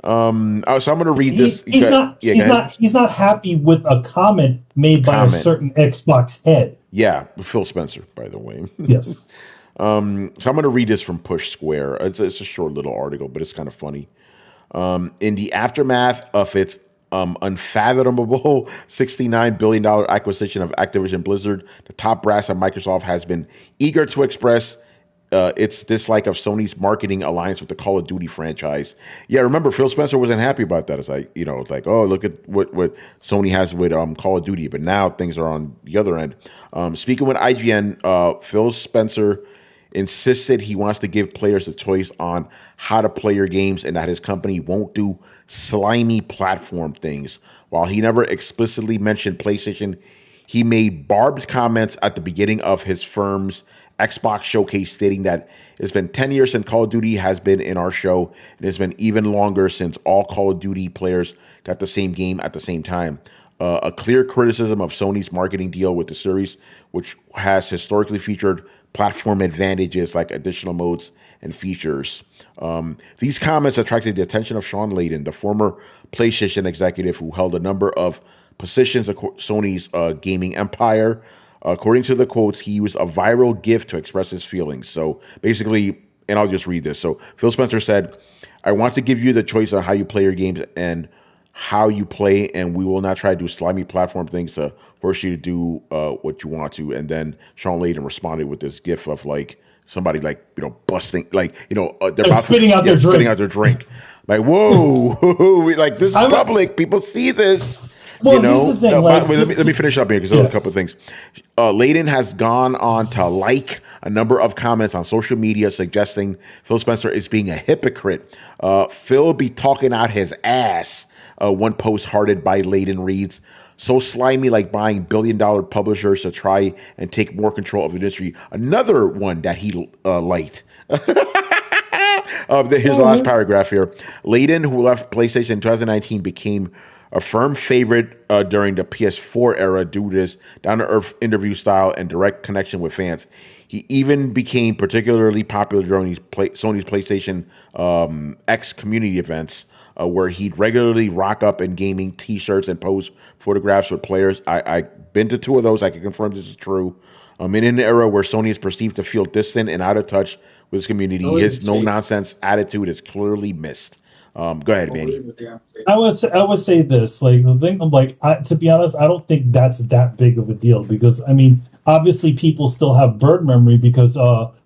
So I'm going to read this. He's not happy with a comment made by a certain Xbox head. Yeah, Phil Spencer, by the way. Yes. So I'm going to read this from Push Square. It's a short little article, but it's kind of funny. In the aftermath of its unfathomable $69 billion acquisition of Activision Blizzard, the top brass at Microsoft has been eager to express its dislike of Sony's marketing alliance with the Call of Duty franchise. Yeah, remember Phil Spencer wasn't happy about that. It's like, oh, look at what Sony has with Call of Duty, but now things are on the other end. Speaking with IGN, Phil Spencer insisted he wants to give players a choice on how to play your games and that his company won't do slimy platform things. While he never explicitly mentioned PlayStation, he made barbed comments at the beginning of his firm's Xbox showcase, stating that it's been 10 years since Call of Duty has been in our show, and it's been even longer since all Call of Duty players got the same game at the same time. A clear criticism of Sony's marketing deal with the series, which has historically featured platform advantages like additional modes and features. These comments attracted the attention of Shawn Layden, the former PlayStation executive who held a number of positions of Sony's gaming empire. According to the quotes, he used a viral GIF to express his feelings. So basically, and I'll just read this. So Phil Spencer said, "I want to give you the choice on how you play your games and how you play, and we will not try to do slimy platform things to force you to do what you want to." And then Shawn Layden responded with this GIF of like somebody like busting, like they're about spitting out their drink. Like, whoa, like this is public. People see this. Well, here's the thing. Let me finish up here because there are a couple of things. Layden has gone on to like a number of comments on social media suggesting Phil Spencer is being a hypocrite. Phil be talking out his ass. One post hearted by Layden reads, "So slimy like buying billion-dollar publishers to try and take more control of the industry." Another one that he liked. Here's the last paragraph here. Layden, who left PlayStation in 2019, became a firm favorite during the PS4 era due to his down-to-earth interview style and direct connection with fans. He even became particularly popular during Sony's PlayStation X community events, where he'd regularly rock up in gaming T-shirts and pose photographs with players. I've been to two of those. I can confirm this is true. In an era where Sony is perceived to feel distant and out of touch with his community, his no-nonsense attitude is clearly missed. Go ahead, Manny. I would say this. Like the thing, to be honest, I don't think that's that big of a deal because I mean, obviously, people still have bird memory because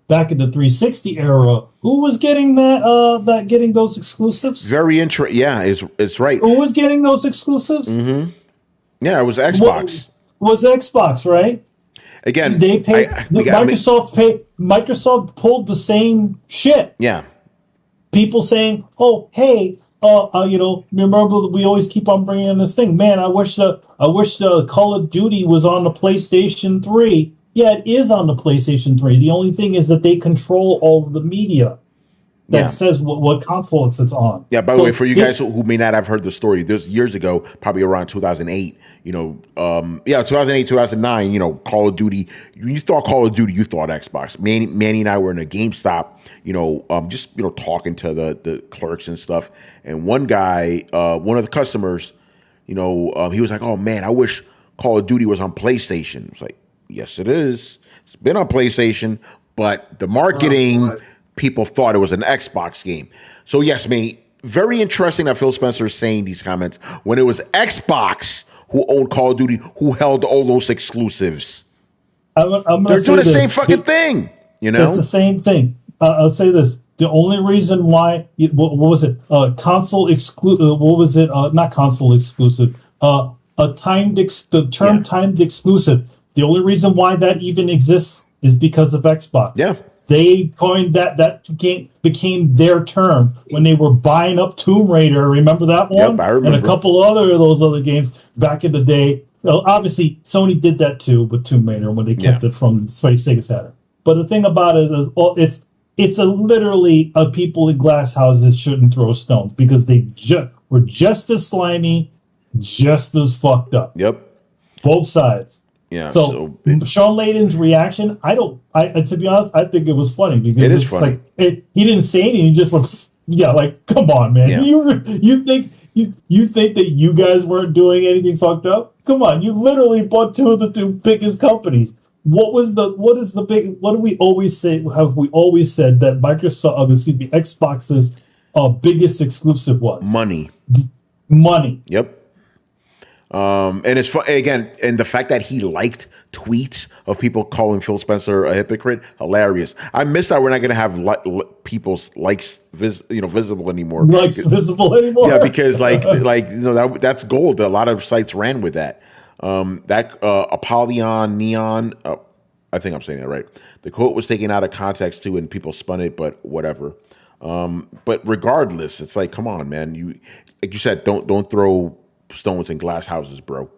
back in the 360 era, who was getting getting those exclusives? Very interesting. Yeah, it's right. Who was getting those exclusives? Mm-hmm. Yeah, it was Xbox. Was Xbox, right? Again, they paid. Microsoft pulled the same shit. Yeah. People saying, "Oh, hey, remember we always keep on bringing in this thing. Man, I wish the Call of Duty was on the PlayStation 3." Yeah, it is on the PlayStation 3. The only thing is that they control all of the media that says what console it's on. Yeah, by the way, for you guys who may not have heard the story, this years ago, probably around 2008, 2008, 2009, Call of Duty, you thought Call of Duty, you thought Xbox. Manny and I were in a GameStop, just talking to the clerks and stuff. And one guy, one of the customers, he was like, "Oh, man, I wish Call of Duty was on PlayStation." It's like, yes, it is. It's been on PlayStation, but the marketing, people thought it was an Xbox game. So yes, very interesting that Phil Spencer is saying these comments when it was Xbox who owned Call of Duty, who held all those exclusives. They're doing the same fucking thing, It's the same thing. I'll say this. The only reason why, what was it? Console exclusive. What was it? Not console exclusive. The term timed exclusive. The only reason why that even exists is because of Xbox. Yeah. They coined that became their term when they were buying up Tomb Raider. Remember that one? Yep, I remember. And a couple of those other games back in the day. Well, obviously, Sony did that too with Tomb Raider when they kept it from Sega Saturn. But the thing about it is, it's literally people in glass houses shouldn't throw stones because they were just as slimy, just as fucked up. Yep. Both sides. Yeah. So Shawn Layden's reaction, to be honest, I think it was funny because it is funny. He didn't say anything. He just went, come on, man. Yeah. You think that you guys weren't doing anything fucked up? Come on, you literally bought two of the two biggest companies. What do we always say? Have we always said that Xbox's biggest exclusive was money? Money. Yep. And it's fun again, and the fact that he liked tweets of people calling Phil Spencer a hypocrite, hilarious. I miss that we're not going to have people's likes, visible anymore. Likes visible anymore. Yeah, because that's gold. A lot of sites ran with that. Apollyon Neon. I think I'm saying that right. The quote was taken out of context too, and people spun it, but whatever. But regardless, it's like, come on, man. You, like you said, don't throw stones in glass houses, bro.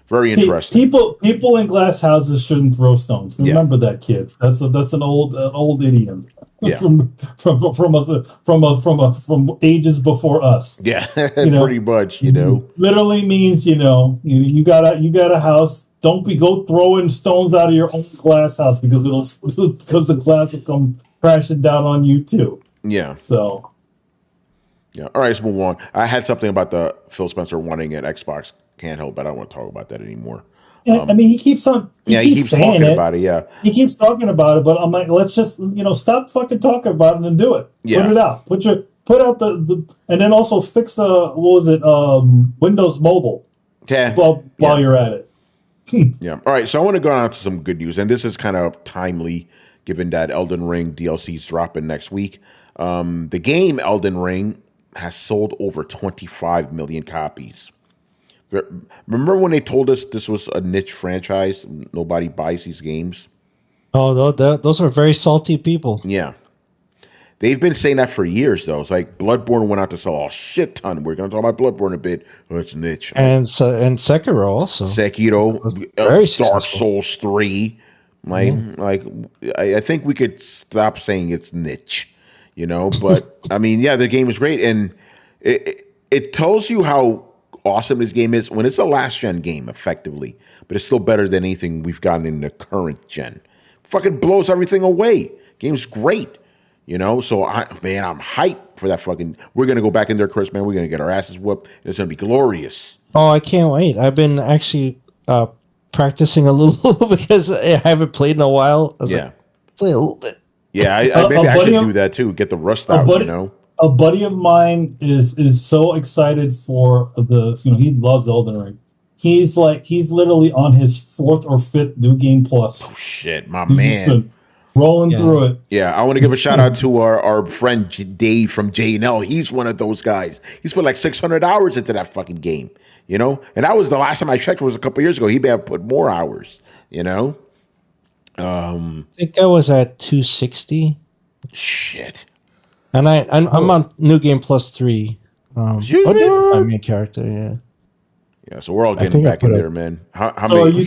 Very interesting. People in glass houses shouldn't throw stones. Remember that, kids. That's an old idiom. Yeah. from ages before us. Yeah, pretty much. Literally means you got a house. Don't go throwing stones out of your own glass house because the glass will come crashing down on you too. Yeah. So. Yeah. All right, let's move on. I had something about the Phil Spencer wanting an Xbox handheld, but I don't want to talk about that anymore. Yeah, I mean, he keeps on. He keeps talking about it. Yeah, he keeps talking about it, but I'm like, let's just stop fucking talking about it and do it. Yeah. Put it out. Put out the and then also fix Windows Mobile. Yeah. While you're at it. Yeah. All right. So I want to go on to some good news, and this is kind of timely given that Elden Ring DLC is dropping next week. The game Elden Ring has sold over 25 million copies. Remember when they told us this was a niche franchise? Nobody buys these games. Oh, those are very salty people. Yeah. They've been saying that for years, though. It's like Bloodborne went out to sell a shit ton. We're going to talk about Bloodborne a bit. Oh, it's niche. And Sekiro also. Sekiro, very Dark Souls 3. I think we could stop saying it's niche, But, I mean, yeah, the game is great. And it tells you how awesome this game is when it's a last-gen game, effectively. But it's still better than anything we've gotten in the current gen. Fucking blows everything away. Game's great. So I'm hyped for that fucking. We're gonna go back in there, Chris. Man, we're gonna get our asses whooped. It's gonna be glorious. Oh, I can't wait! I've been actually practicing a little because I haven't played in a while. Play a little bit. Yeah, maybe I should do that too. Get the rust out. A buddy of mine is so excited for he loves Elden Ring. He's literally on his 4th or 5th New Game Plus. Oh shit, my man. Rolling through it. Yeah, I want to give a shout out to our friend Dave from J&L. He's one of those guys. He's put like 600 hours into that fucking game, And that was the last time I checked was a couple years ago. He may have put more hours, I think I was at 260. Shit. And I'm on New Game Plus 3. My main character, yeah. Yeah, so we're all getting back in there, man. Are you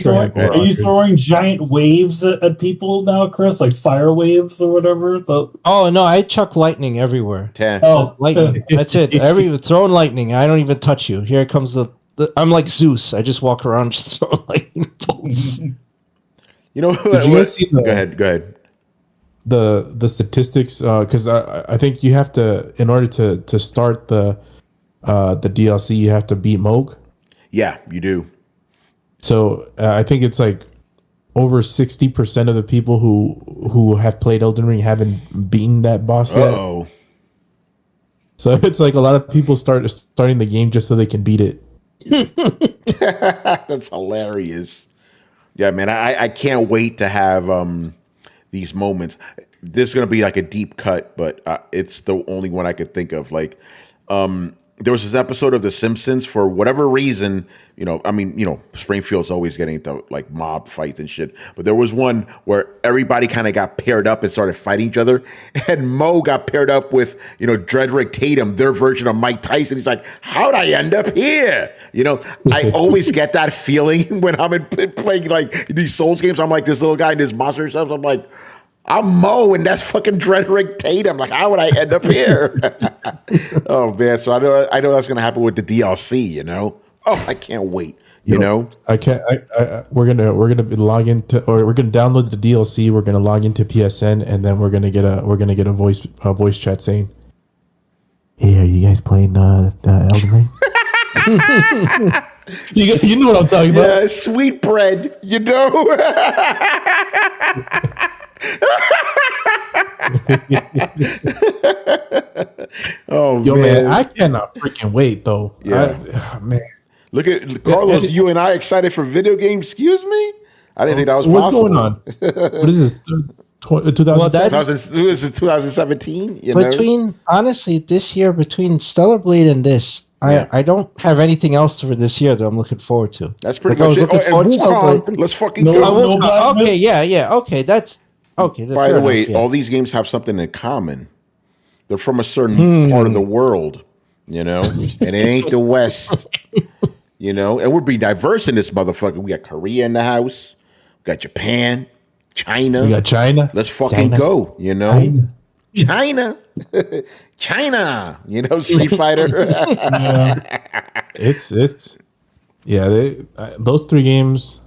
throwing giant waves at people now, Chris? Like fire waves or whatever? Oh no, I chuck lightning everywhere. Lightning. That's it. Throwing lightning. I don't even touch you. Here comes I'm like Zeus. I just walk around just throwing lightning bolts. Did you guys see go ahead. The statistics? Because I think you have to, in order to start the DLC, you have to beat Moog. Yeah, you do. So I think it's like over 60% of the people who have played Elden Ring haven't beaten that boss yet. Uh-oh. So it's like a lot of people starting the game just so they can beat it. That's hilarious. Yeah, man, I can't wait to have these moments. This is going to be like a deep cut, but it's the only one I could think of. Like, there was this episode of The Simpsons, for whatever reason, Springfield's always getting into like mob fights and shit. But there was one where everybody kind of got paired up and started fighting each other. And Mo got paired up with, Dredrick Tatum, their version of Mike Tyson. He's like, how'd I end up here? I always get that feeling when I'm playing like these Souls games. I'm like this little guy in this monster stuff. I'm like, I'm Mo, and that's fucking Dredrick Tatum. Like, how would I end up here? Oh man! So I know that's gonna happen with the DLC. Oh, I can't wait. I can't. We're gonna log into, or we're gonna download the DLC. We're gonna log into PSN, and then we're gonna get a voice chat saying, "Hey, are you guys playing Elden Ring?" you know what I'm talking about? Yeah, sweet bread. Oh, yo, man, I cannot freaking wait though. Yeah, man. Look at Carlos. You and I excited for video games. Excuse me. I didn't think that was What's possible. going on? What is this? 2017. Honestly, this year between Stellar Blade and this, I don't have anything else for this year that I'm looking forward to. That's pretty much it. And Wukong, let's fucking go. Okay, yeah. Okay, that's okay. By the way, all these games have something in common. They're from a certain part of the world, and it ain't the West, and we're being diverse in this motherfucker. We got Korea in the house. We got Japan, China. We got China. Let's fucking go, China. China, Street Fighter. It's those three games.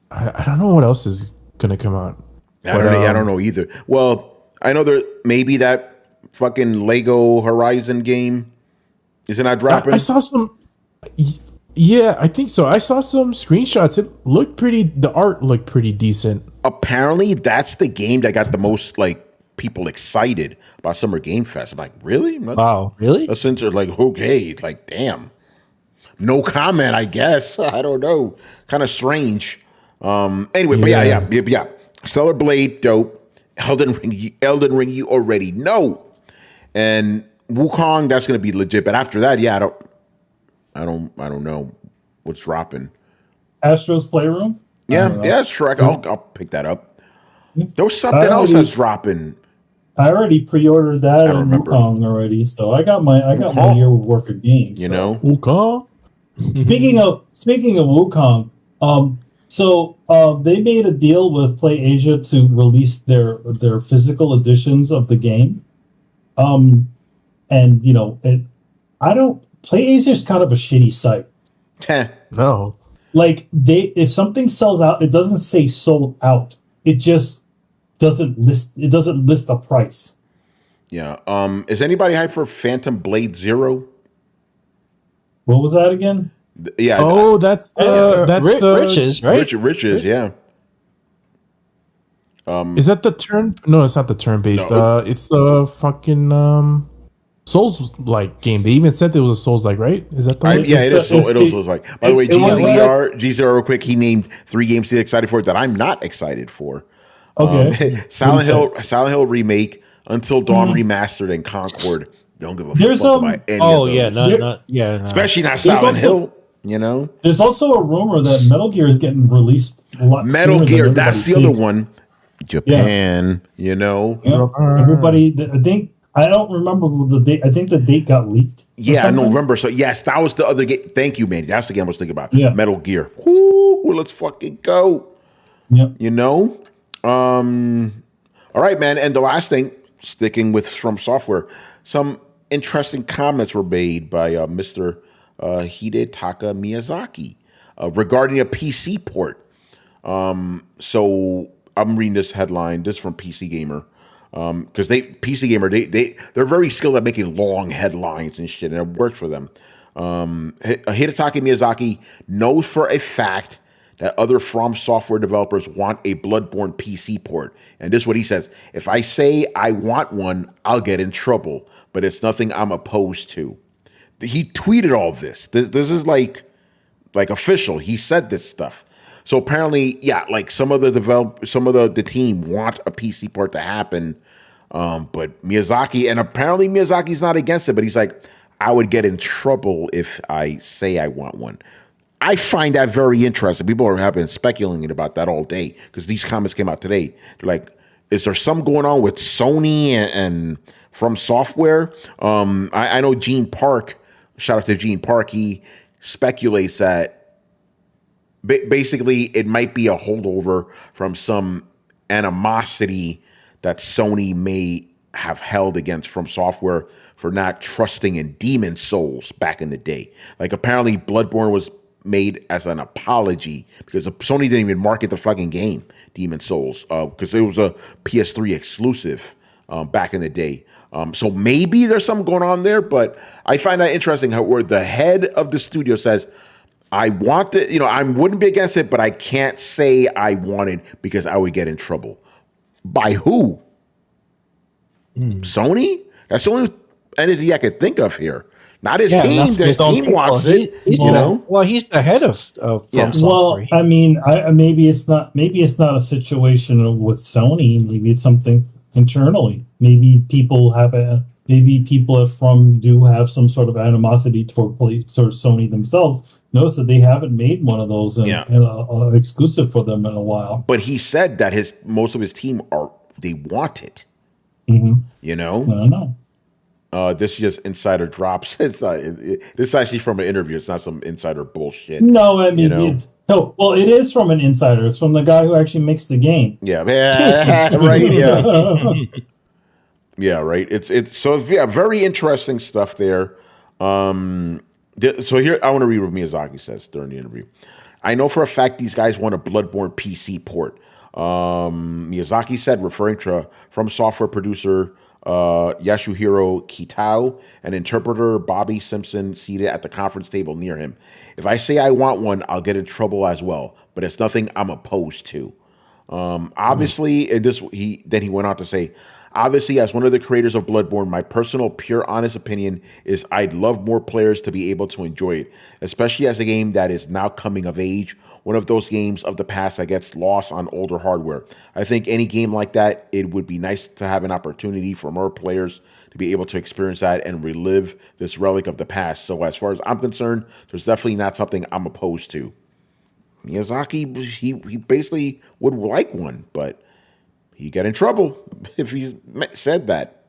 I don't know what else is gonna come out. I don't know either. Well, I know there maybe that fucking Lego Horizon game is it not dropping? I saw some. Yeah, I think so. I saw some screenshots. It looked pretty. The art looked pretty decent. Apparently, that's the game that got the most people excited about Summer Game Fest. I'm like, really? Wow, really? Essentially, okay, it's like, damn. No comment, I guess. I don't know. Kind of strange. Anyway, but yeah. Stellar Blade, dope. Elden Ring, you already know. And Wukong, that's gonna be legit. But after that, I don't know what's dropping. Astro's Playroom. Yeah, that's true. I'll pick that up. There was something else that's dropping. I already pre-ordered that in Wukong already, so I got my year worth of games. Wukong. Speaking of Wukong, they made a deal with PlayAsia to release their physical editions of the game. PlayAsia is kind of a shitty site. No. If something sells out, it doesn't say sold out. It just doesn't list a price. Yeah. Is anybody hyped for Phantom Blade 0? What was that again? Yeah. Oh, that's the Riches, right? Riches, yeah. Is that the turn? No, it's not the turn-based. No. It's the fucking Souls-like game. They even said it was a Souls-like, right? Is that the it is Souls-like. By the way, GZR real quick, he named 3 games he's excited for that I'm not excited for. Okay. Silent Hill remake, Until Dawn remastered, and Concord. Don't give a fuck about any of those. Especially not Silent Hill. There's also a rumor that Metal Gear is getting released a lot Metal Gear, that's the other one. Japan, Everybody, I don't remember the date. I think the date got leaked. Yeah, November. So yes, that was the other game. Thank you, man. That's the game I was thinking about. Yeah. Metal Gear. Woo, let's fucking go. Yep. All right, man. And the last thing, sticking with From Software, some interesting comments were made by Mr. Hidetaka Miyazaki regarding a PC port. So I'm reading this headline. This is from PC Gamer. Because PC Gamer, they're very skilled at making long headlines and shit, and it works for them. Hidetaka Miyazaki knows for a fact that other From Software developers want a Bloodborne PC port. And this is what he says. If I say I want one, I'll get in trouble, but it's nothing I'm opposed to. He tweeted all this. This is like official. He said this stuff. So apparently, some of the team want a PC port to happen, but Miyazaki, and apparently Miyazaki's not against it, but he's like, I would get in trouble if I say I want one. I find that very interesting. People have been speculating about that all day because these comments came out today. They're like, is there something going on with Sony and From Software? I know Gene Park, shout out to Gene Park, he speculates that basically it might be a holdover from some animosity that Sony may have held against From Software for not trusting in Demon Souls back in the day. Like apparently Bloodborne was made as an apology because Sony didn't even market the fucking game, Demon Souls, because it was a PS3 exclusive back in the day. So maybe there's something going on there, but I find that interesting how where the head of the studio says, I want it, I wouldn't be against it, but I can't say I want it because I would get in trouble. By who? Sony? That's the only entity I could think of here. Not his team. His team wants it. He's the head of From Software. Well, I mean, maybe it's not a situation with Sony. Maybe it's something internally. Maybe people at From do have some sort of animosity toward Sony themselves. Notice that they haven't made one of those exclusive for them in a while. But he said that most of his team they want it. Mm-hmm. You know? I don't know. This is just insider drops. This is actually from an interview. It's not some insider bullshit. No, I mean, it is from an insider. It's from the guy who actually makes the game. Yeah, right. Yeah, yeah, right. It's very interesting stuff there. So here, I want to read what Miyazaki says during the interview. I know for a fact these guys want a Bloodborne PC port. Miyazaki said, referring to From Software producer Yasuhiro Kitao and interpreter Bobby Simpson seated at the conference table near him. If I say I want one, I'll get in trouble as well, but it's nothing I'm opposed to. Obviously, he went on to say, obviously, as one of the creators of Bloodborne, my personal, pure, honest opinion is I'd love more players to be able to enjoy it, especially as a game that is now coming of age, one of those games of the past that gets lost on older hardware. I think any game like that, it would be nice to have an opportunity for more players to be able to experience that and relive this relic of the past. So as far as I'm concerned, there's definitely not something I'm opposed to. Miyazaki, he basically would like one, but he'd get in trouble if he said that.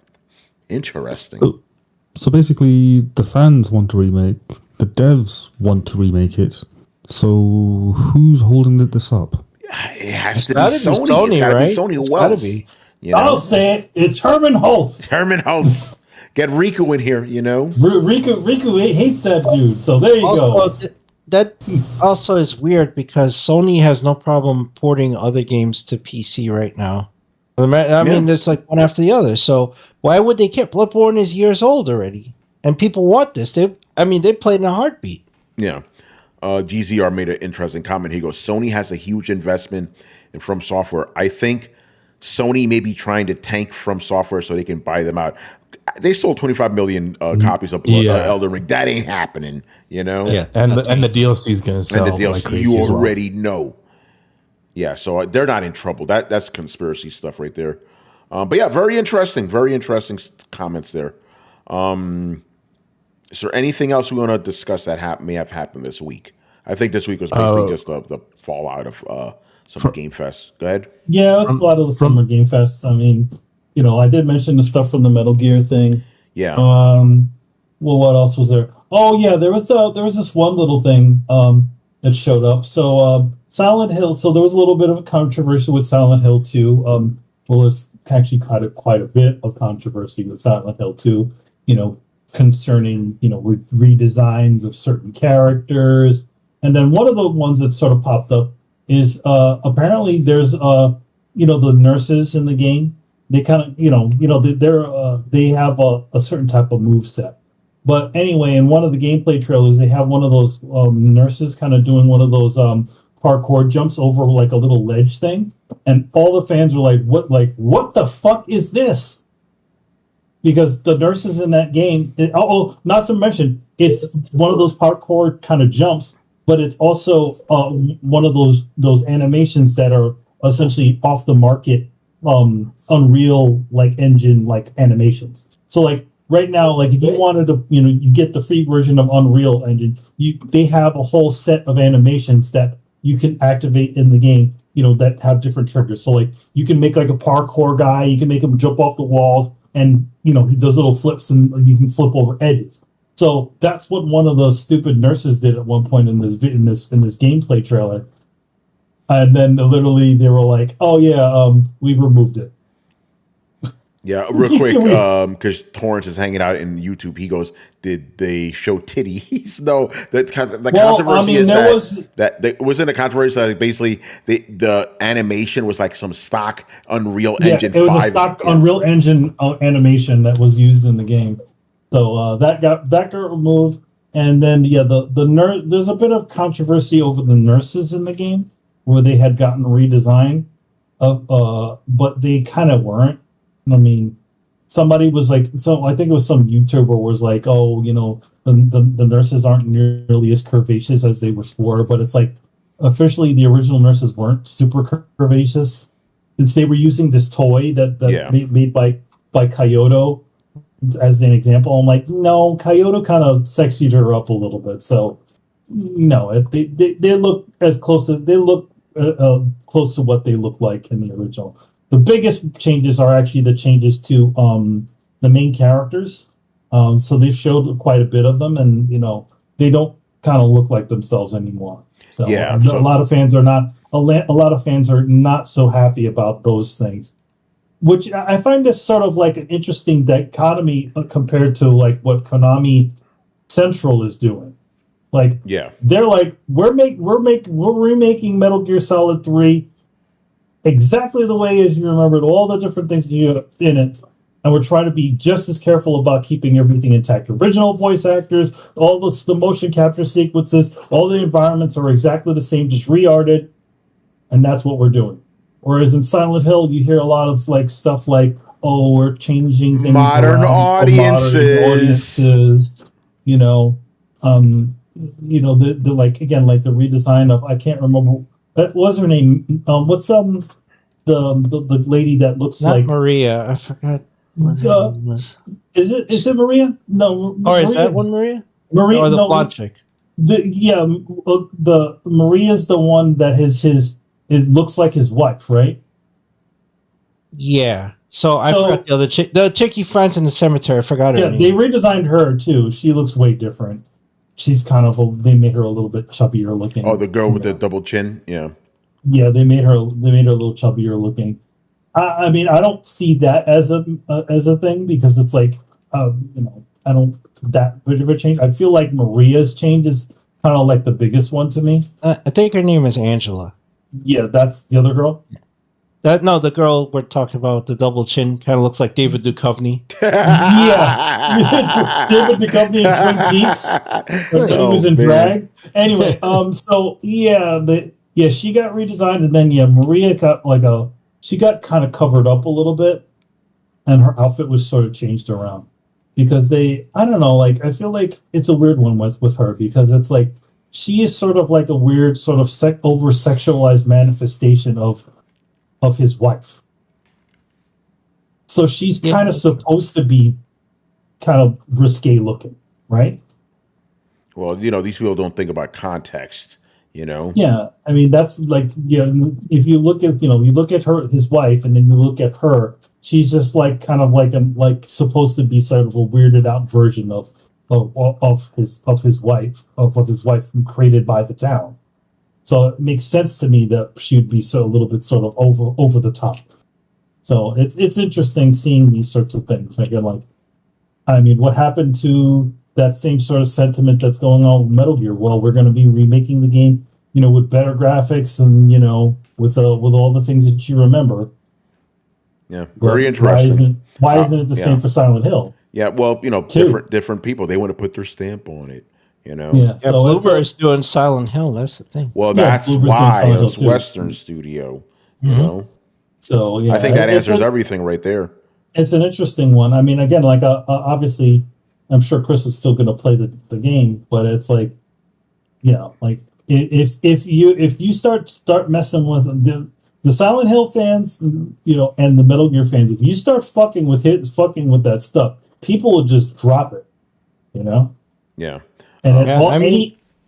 Interesting. So basically, the fans want a remake, the devs want to remake it. So who's holding this up? It has to be Sony. It's right? Be Sony. Who else? I'll say it. It's Herman Holtz. Herman Holtz. Get Riku in here, Riku hates that dude. So there you go. That also is weird because Sony has no problem porting other games to PC right now. I mean, it's like one after the other. So why would they care? Bloodborne is years old already, and people want this. They played in a heartbeat. Yeah. GZR made an interesting comment. He goes, Sony has a huge investment in From Software. I think Sony may be trying to tank From Software so they can buy them out. They sold 25 million copies of Elden Ring. That ain't happening, Yeah, and the DLC is going to sell. And the DLC, like crazy you already know. Yeah, so they're not in trouble. That's conspiracy stuff right there. But yeah, very interesting comments there. Is there anything else we want to discuss that may have happened this week? I think this week was basically just the fallout of Summer Game Fest. Go ahead. Yeah, it's a lot of the Summer Game Fest. I mean, I did mention the stuff from the Metal Gear thing. Yeah. Well, what else was there? Oh yeah, there was this one little thing that showed up. So Silent Hill. So there was a little bit of a controversy with Silent Hill 2. Well, it's actually quite a bit of controversy with Silent Hill 2. Concerning redesigns of certain characters, and then one of the ones that sort of popped up is apparently there's the nurses in the game. They kind of they have a certain type of move set. But anyway, in one of the gameplay trailers, they have one of those nurses kind of doing one of those parkour jumps over like a little ledge thing, and all the fans were like, what the fuck is this? Because the nurses in that game, not to mention, it's one of those parkour kind of jumps, but it's also one of those animations that are essentially off the market, Unreal Engine animations. So right now, if you wanted to, you get the free version of Unreal Engine. They have a whole set of animations that you can activate in the game. That have different triggers. So you can make a parkour guy, you can make him jump off the walls. And he does little flips, and you can flip over edges. So that's what one of the stupid nurses did at one point in this gameplay trailer. And then literally they were like, "Oh yeah, we've removed it." Yeah, real quick, because Torrance is hanging out in YouTube. He goes, "Did they show titties?" No, the controversy is that wasn't a controversy. Basically, the animation was some stock Unreal Engine. It was a stock Unreal Engine animation that was used in the game. So that got removed, and then there's a bit of controversy over the nurses in the game where they had gotten redesigned, but they kind of weren't. I mean, somebody was like, so I think it was some YouTuber was like, oh, the nurses aren't nearly as curvaceous as they were, but it's like officially the original nurses weren't super curvaceous. Since they were using this toy that made by Kyoto as an example. I'm like, no, Kyoto kind of sexied her up a little bit. So no, they look as close as close to what they look like in the original. The biggest changes are actually the changes to the main characters. So they've showed quite a bit of them, and they don't kind of look like themselves anymore. So a lot of fans are not so happy about those things, which I find this sort of like an interesting dichotomy compared to like what Konami Central is doing. Like, they're like, we're remaking Metal Gear Solid 3 exactly the way as you remembered, all the different things in it, and we're trying to be just as careful about keeping everything intact. Original voice actors, all the motion capture sequences, all the environments are exactly the same, just re-arted, and that's what we're doing. Whereas in Silent Hill, you hear a lot of like stuff like, "Oh, we're changing things modern around audiences. For modern audiences." The like again, like the redesign of I can't remember what was her name. What's the lady that looks Not like Maria? I forgot what her name was. Is it Maria? No. Or is that one Maria? Maria or the blonde chick? The Maria's the one that looks like his wife, right? Yeah. So I forgot the other chick. The chick he finds in the cemetery. I forgot her name. They redesigned her too. She looks way different. She's kind of they made her a little bit chubbier looking. Oh, the girl with the double chin, yeah. Yeah, they made her a little chubbier looking. I mean, I don't see that as a thing because it's like, I don't that big of a change. I feel like Maria's change is kind of like the biggest one to me. I think her name is Angela. Yeah, that's the other girl. The girl we're talking about, the double chin, kind of looks like David Duchovny. Yeah, David Duchovny in Twin Peaks. When he was in drag. Anyway, she got redesigned, and then Maria got she got kind of covered up a little bit, and her outfit was sort of changed around because I don't know, like I feel like it's a weird one with her because it's like she is sort of like a weird sort of over sexualized manifestation of his wife. So she's kind of supposed to be kind of risque looking, right? Well, these people don't think about context, Yeah, I mean that's like if you look at you look at his wife, and then you look at her, she's just like kind of like supposed to be sort of a weirded out version of his wife created by the town. So it makes sense to me that she would be a little bit sort of over the top. So it's interesting seeing these sorts of things. Again, what happened to that same sort of sentiment that's going on with Metal Gear? Well, we're going to be remaking the game, with better graphics and with all the things that you remember. Yeah, very interesting. Why isn't it the same for Silent Hill? Yeah, well, different people, they want to put their stamp on it. Yeah, so Bloober's doing Silent Hill. That's the thing. Well, that's why it's Western Studio. So I think that answers everything right there. It's an interesting one. I mean, again, obviously, I'm sure Chris is still going to play the game, but it's like, if you start messing with the Silent Hill fans, and the Metal Gear fans, if you start fucking with that stuff, people will just drop it. Yeah. And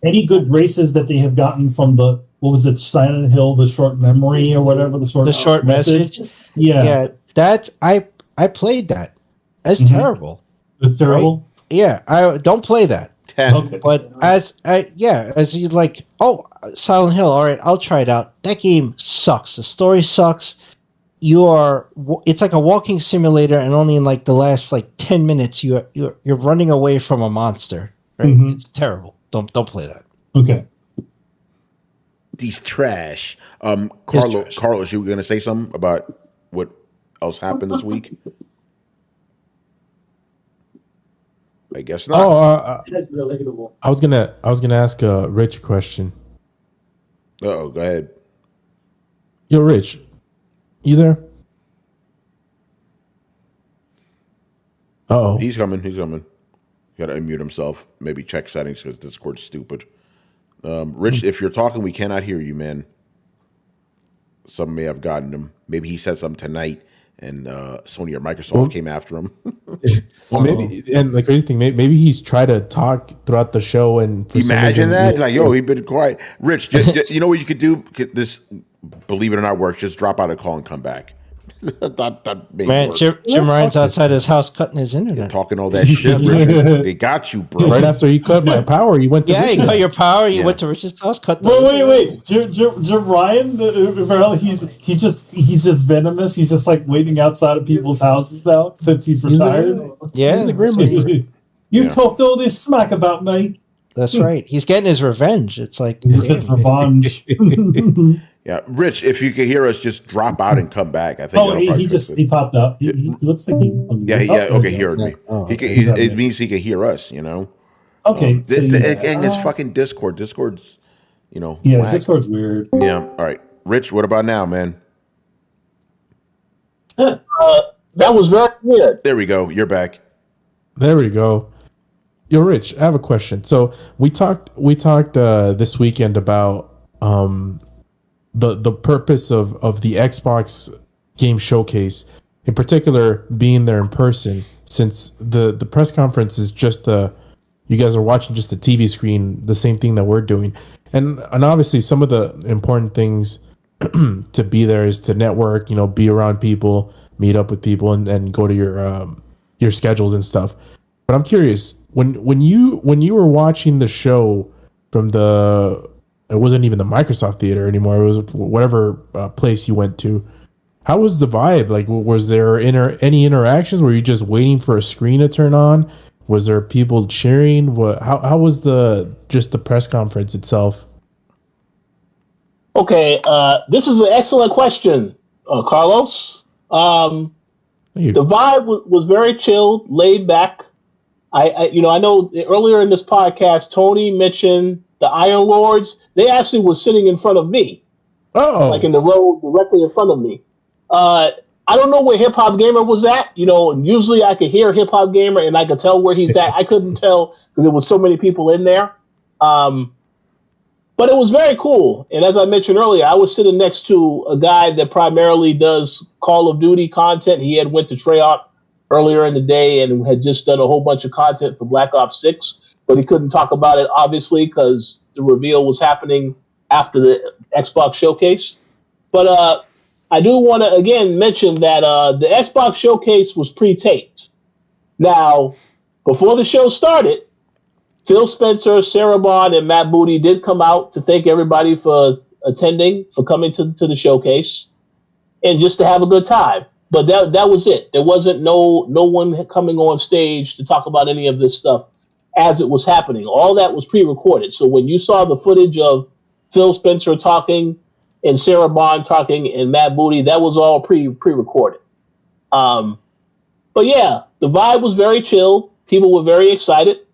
any good races that they have gotten from what was it, Silent Hill, the short memory or whatever, the short message. Yeah. That I played that. That's terrible. It's terrible. Right? Yeah, I don't play that. Okay. But as you like, Silent Hill. All right, I'll try it out. That game sucks. The story sucks. It's like a walking simulator, and only in like the last 10 minutes you're running away from a monster. Right? Mm-hmm. It's terrible. Don't play that. Okay. These trash. Carlos, you were gonna say something about what else happened this week? I guess not. That's relatable. I was gonna ask Rich a question. Go ahead. Yo, Rich, you there? Oh, He's coming. He's coming. Got to unmute himself. Maybe check settings because Discord's stupid. Rich, if you're talking, we cannot hear you, man. Some may have gotten him. Maybe he said something tonight, and Sony or Microsoft came after him. well, maybe. And the crazy thing, maybe he's tried to talk throughout the show, and Imagine that. Like, yo, he been quiet. Rich, you know what you could do? This, believe it or not, works. Just drop out a call and come back. that Man, Jim Ryan's outside his house cutting his internet. Talking all that shit, Richard. They got you, bro. Right after he cut my power, you went to he cut your power. You went to Rich's house, cut. Wait. Jim Ryan, apparently he's just venomous. He's just like waiting outside of people's houses now since he's retired. He's a gremlin. You talked all this smack about me. That's right. He's getting his revenge. It's like his revenge. Yeah, Rich, if you can hear us, just drop out and come back. I think. He popped up. He looks like he. Okay, he heard me. It means he can hear us. You know. Okay. And it's fucking Discord. Discord's, whack. Discord's weird. Yeah. All right, Rich. What about now, man? That was very weird. There we go. You're back. There we go. Yo, Rich, I have a question. So we talked this weekend about the purpose of the Xbox game showcase, in particular being there in person, since the press conference is just you guys are watching just the TV screen, the same thing that we're doing, and obviously some of the important things to be there is to network, be around people, meet up with people, and go to your schedules and stuff. But I'm curious, when you were watching the show from it wasn't even the Microsoft Theater anymore, it was whatever place you went to, how was the vibe? Like, was there any interactions? Were you just waiting for a screen to turn on? Was there people cheering? How was the press conference itself? Okay, this is an excellent question, Carlos. The vibe was very chilled, laid back. I know earlier in this podcast, Tony mentioned the Iron Lords. They actually were sitting in front of me. Like in the row directly in front of me. I don't know where Hip Hop Gamer was at. Usually I could hear Hip Hop Gamer and I could tell where he's at. I couldn't tell because there was so many people in there. But it was very cool. And as I mentioned earlier, I was sitting next to a guy that primarily does Call of Duty content. He had went to Treyarch earlier in the day and had just done a whole bunch of content for Black Ops 6, but he couldn't talk about it, obviously, because the reveal was happening after the Xbox showcase. But I do want to, again, mention that the Xbox showcase was pre-taped. Now, before the show started, Phil Spencer, Sarah Bond, and Matt Booty did come out to thank everybody for attending, for coming to the showcase, and just to have a good time. But that was it. There wasn't no one coming on stage to talk about any of this stuff as it was happening. All that was pre-recorded. So when you saw the footage of Phil Spencer talking and Sarah Bond talking and Matt Booty, that was all pre-recorded. But yeah, the vibe was very chill. People were very excited.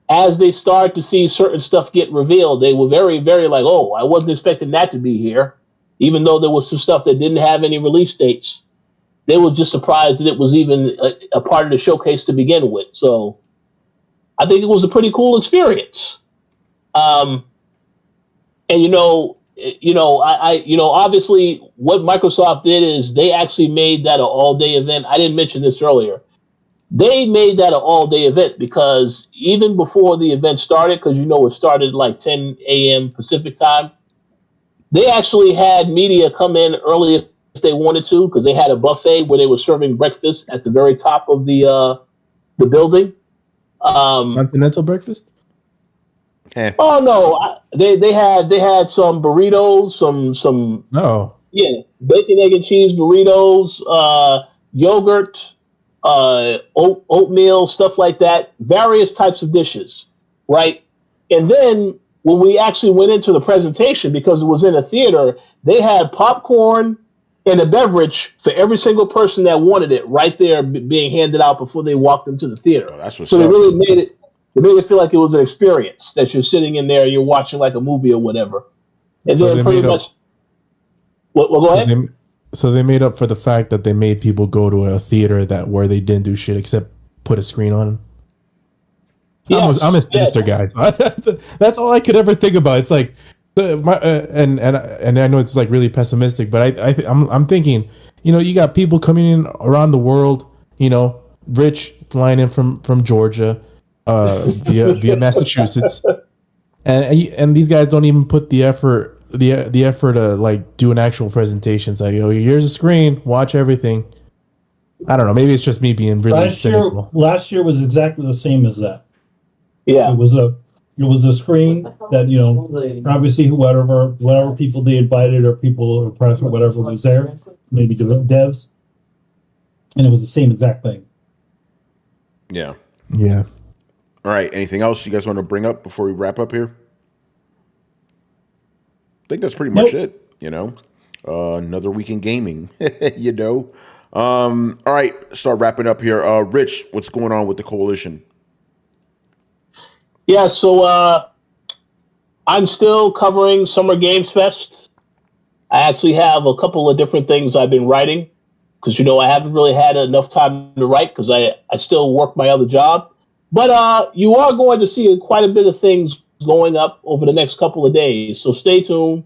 As they started to see certain stuff get revealed, they were very, very like, oh, I wasn't expecting that to be here. Even though there was some stuff that didn't have any release dates. They were just surprised that it was even a part of the showcase to begin with. So I think it was a pretty cool experience. And obviously what Microsoft did is they actually made that an all-day event. I didn't mention this earlier. They made that an all-day event because even before the event started, because it started like 10 a.m. Pacific time, they actually had media come in early if they wanted to, because they had a buffet where they were serving breakfast at the very top of the building. Continental breakfast? Oh no, they had some burritos, some bacon, egg, and cheese burritos, yogurt, oatmeal, stuff like that, various types of dishes, right? And then when we actually went into the presentation, because it was in a theater, they had popcorn and a beverage for every single person that wanted it right there being handed out before they walked into the theater. So they really made it feel like it was an experience that you're sitting in there, you're watching like a movie or whatever. And so then pretty much go ahead. So they made up for the fact that they made people go to a theater where they didn't do shit except put a screen on him. Yes, I'm a sinister guy. So that's all I could ever think about. It's like, and I know it's like really pessimistic, but I'm thinking, you got people coming in around the world, rich flying in from Georgia, via Massachusetts, and these guys don't even put the effort to like do an actual presentation. It's like, here's a screen, watch everything. I don't know. Maybe it's just me being really cynical. Last year was exactly the same as that. Yeah. It was a screen that, obviously whatever people they invited or people or press or whatever was there, maybe devs, and it was the same exact thing. Yeah. Yeah. All right. Anything else you guys want to bring up before we wrap up here? I think that's pretty much it. Another week in gaming. All right. Start wrapping up here. Rich, what's going on with the coalition? Yeah, so I'm still covering Summer Games Fest. I actually have a couple of different things I've been writing because, I haven't really had enough time to write because I still work my other job. But you are going to see quite a bit of things going up over the next couple of days. So stay tuned.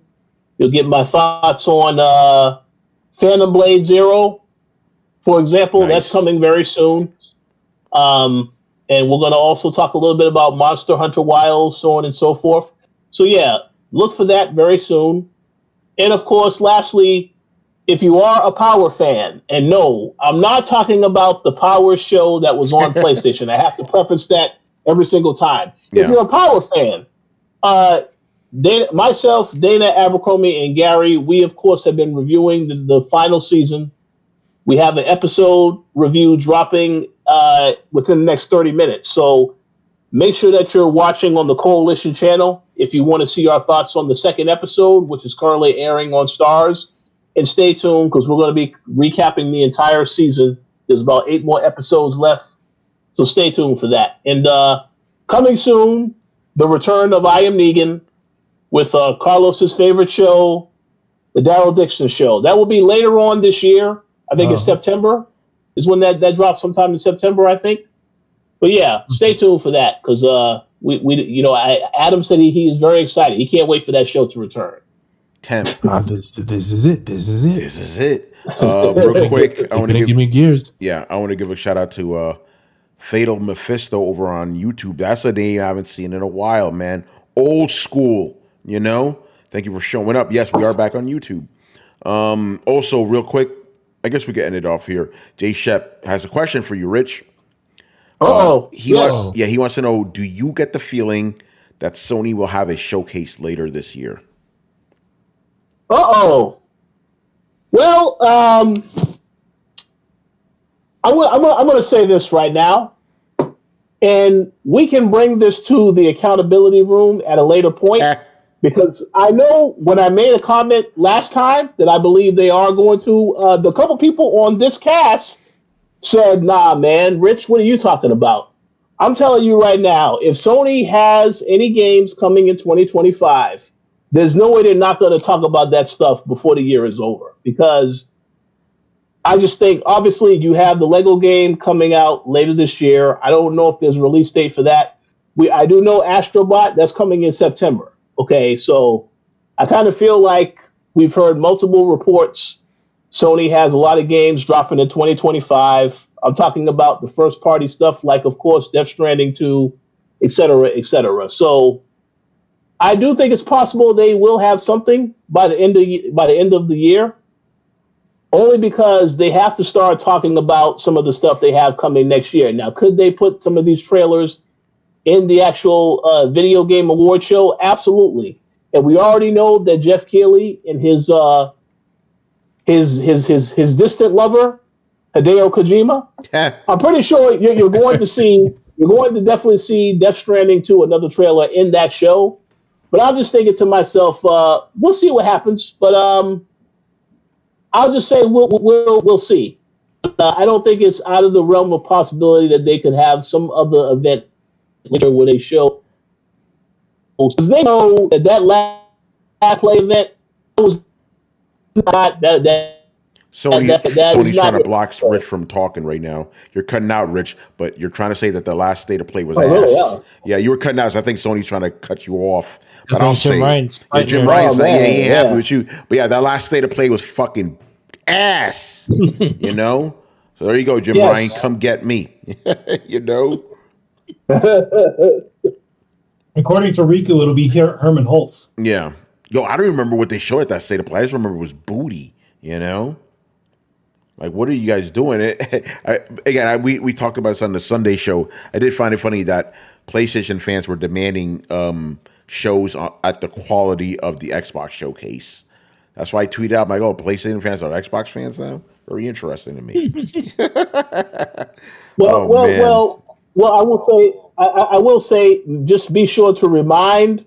You'll get my thoughts on Phantom Blade Zero, for example. Nice. That's coming very soon. And we're going to also talk a little bit about Monster Hunter Wilds, so on and so forth. So, yeah, look for that very soon. And, of course, lastly, if you are a Power fan, and no, I'm not talking about the Power show that was on PlayStation. I have to preface that every single time. Yeah. If you're a Power fan, myself, Dana Abercrombie, and Gary, we, of course, have been reviewing the final season. We have an episode review dropping within the next 30 minutes. So make sure that you're watching on the Coalition channel if you want to see our thoughts on the second episode, which is currently airing on Stars. And stay tuned because we're going to be recapping the entire season. There's about 8 more episodes left. So stay tuned for that. And coming soon, the return of I Am Negan with Carlos's favorite show, the Daryl Dixon Show. That will be later on this year. I think it's September is when that drops, sometime in September, I think. But yeah, stay tuned for that because Adam said he is very excited. He can't wait for that show to return. This is it. Real quick, I want to give me gears. Yeah, I want to give a shout out to Fatal Mephisto over on YouTube. That's a name I haven't seen in a while, man. Old school, Thank you for showing up. Yes, we are back on YouTube. Also, real quick, I guess we can end it off here. Jay Shep has a question for you, Rich. He wants to know, do you get the feeling that Sony will have a showcase later this year? Well, I'm going to say this right now, and we can bring this to the accountability room at a later point. Because I know when I made a comment last time that I believe they are going to, the couple people on this cast said, nah, man, Rich, what are you talking about? I'm telling you right now, if Sony has any games coming in 2025, there's no way they're not going to talk about that stuff before the year is over. Because I just think, obviously, you have the Lego game coming out later this year. I don't know if there's a release date for that. I do know Astrobot, that's coming in September. Okay, so I kind of feel like we've heard multiple reports. Sony has a lot of games dropping in 2025. I'm talking about the first party stuff like, of course, Death Stranding 2, et cetera, et cetera. So I do think it's possible they will have something by the end of the year, only because they have to start talking about some of the stuff they have coming next year. Now, could they put some of these trailers in the actual video game award show? Absolutely. And we already know that Jeff Keighley and his distant lover, Hideo Kojima, I'm pretty sure you're going to definitely see Death Stranding 2, another trailer in that show. But I'm just thinking to myself, we'll see what happens. But I'll just say we'll see. I don't think it's out of the realm of possibility that they could have some other event where they show, because they know that last play event was not that Sony's not trying to it. block Rich from talking right now. You're cutting out, Rich, but you're trying to say that the last state of play was ass. Really? Yeah, you were cutting out. So I think Sony's trying to cut you off. But I I'll think Jim say, Ryan's yeah, fighting Jim it. Ryan's Oh, like, man, he ain't happy yeah. with you. But yeah, that last state of play was fucking ass. You know? So there you go, Jim Yes. Ryan. Come get me. You know? According to Riku, it'll be Herman Holtz. Yeah. Yo, I don't remember what they showed at that state of play. I just remember it was booty, you know? Like, what are you guys doing? We talked about this on the Sunday show. I did find it funny that PlayStation fans were demanding shows at the quality of the Xbox showcase. That's why I tweeted out, I'm like, oh, PlayStation fans are Xbox fans now? Very interesting to me. Well, I will say, just be sure to remind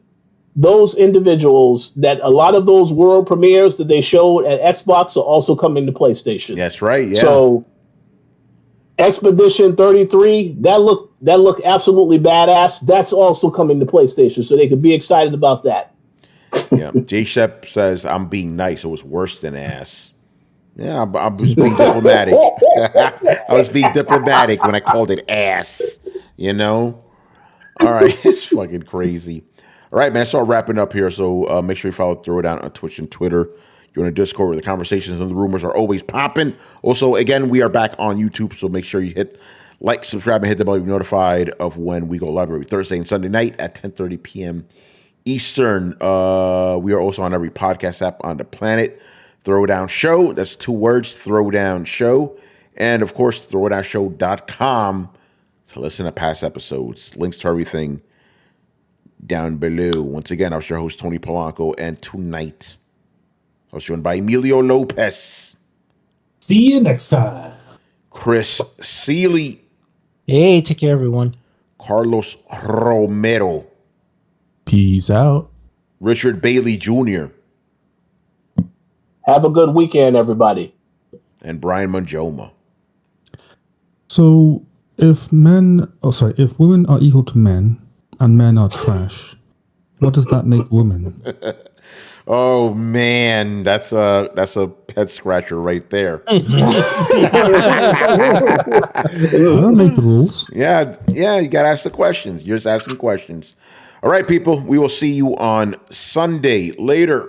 those individuals that a lot of those world premieres that they showed at Xbox are also coming to PlayStation. That's right. Yeah. So Expedition 33, that look absolutely badass. That's also coming to PlayStation, so they could be excited about that. Yeah. J Shep says, I'm being nice. It was worse than ass. Yeah, I was being diplomatic. I was being diplomatic when I called it ass. You know? All right. It's fucking crazy. All right, man. So wrapping up here. So make sure you follow Throwdown on Twitch and Twitter. You're in a Discord where the conversations and the rumors are always popping. Also, again, we are back on YouTube, so make sure you hit like, subscribe, and hit the bell to be notified of when we go live every Thursday and Sunday night at 10:30 p.m. Eastern. We are also on every podcast app on the planet. Throwdown Show. That's 2 words, Throwdown Show. And, of course, throwdownshow.com to listen to past episodes. Links to everything down below. Once again, I was your host, Tony Polanco, and tonight I was joined by Emilio Lopez. See you next time. Chris Seeley. Hey, take care, everyone. Carlos Romero. Peace out. Richard Bailey Jr. Have a good weekend, everybody. And Brian Manjoma. So if women are equal to men and men are trash, what does that make women? Oh man, that's a head scratcher right there. I don't make the rules. Yeah, you gotta ask the questions. You're just asking questions. All right, people, we will see you on Sunday. Later.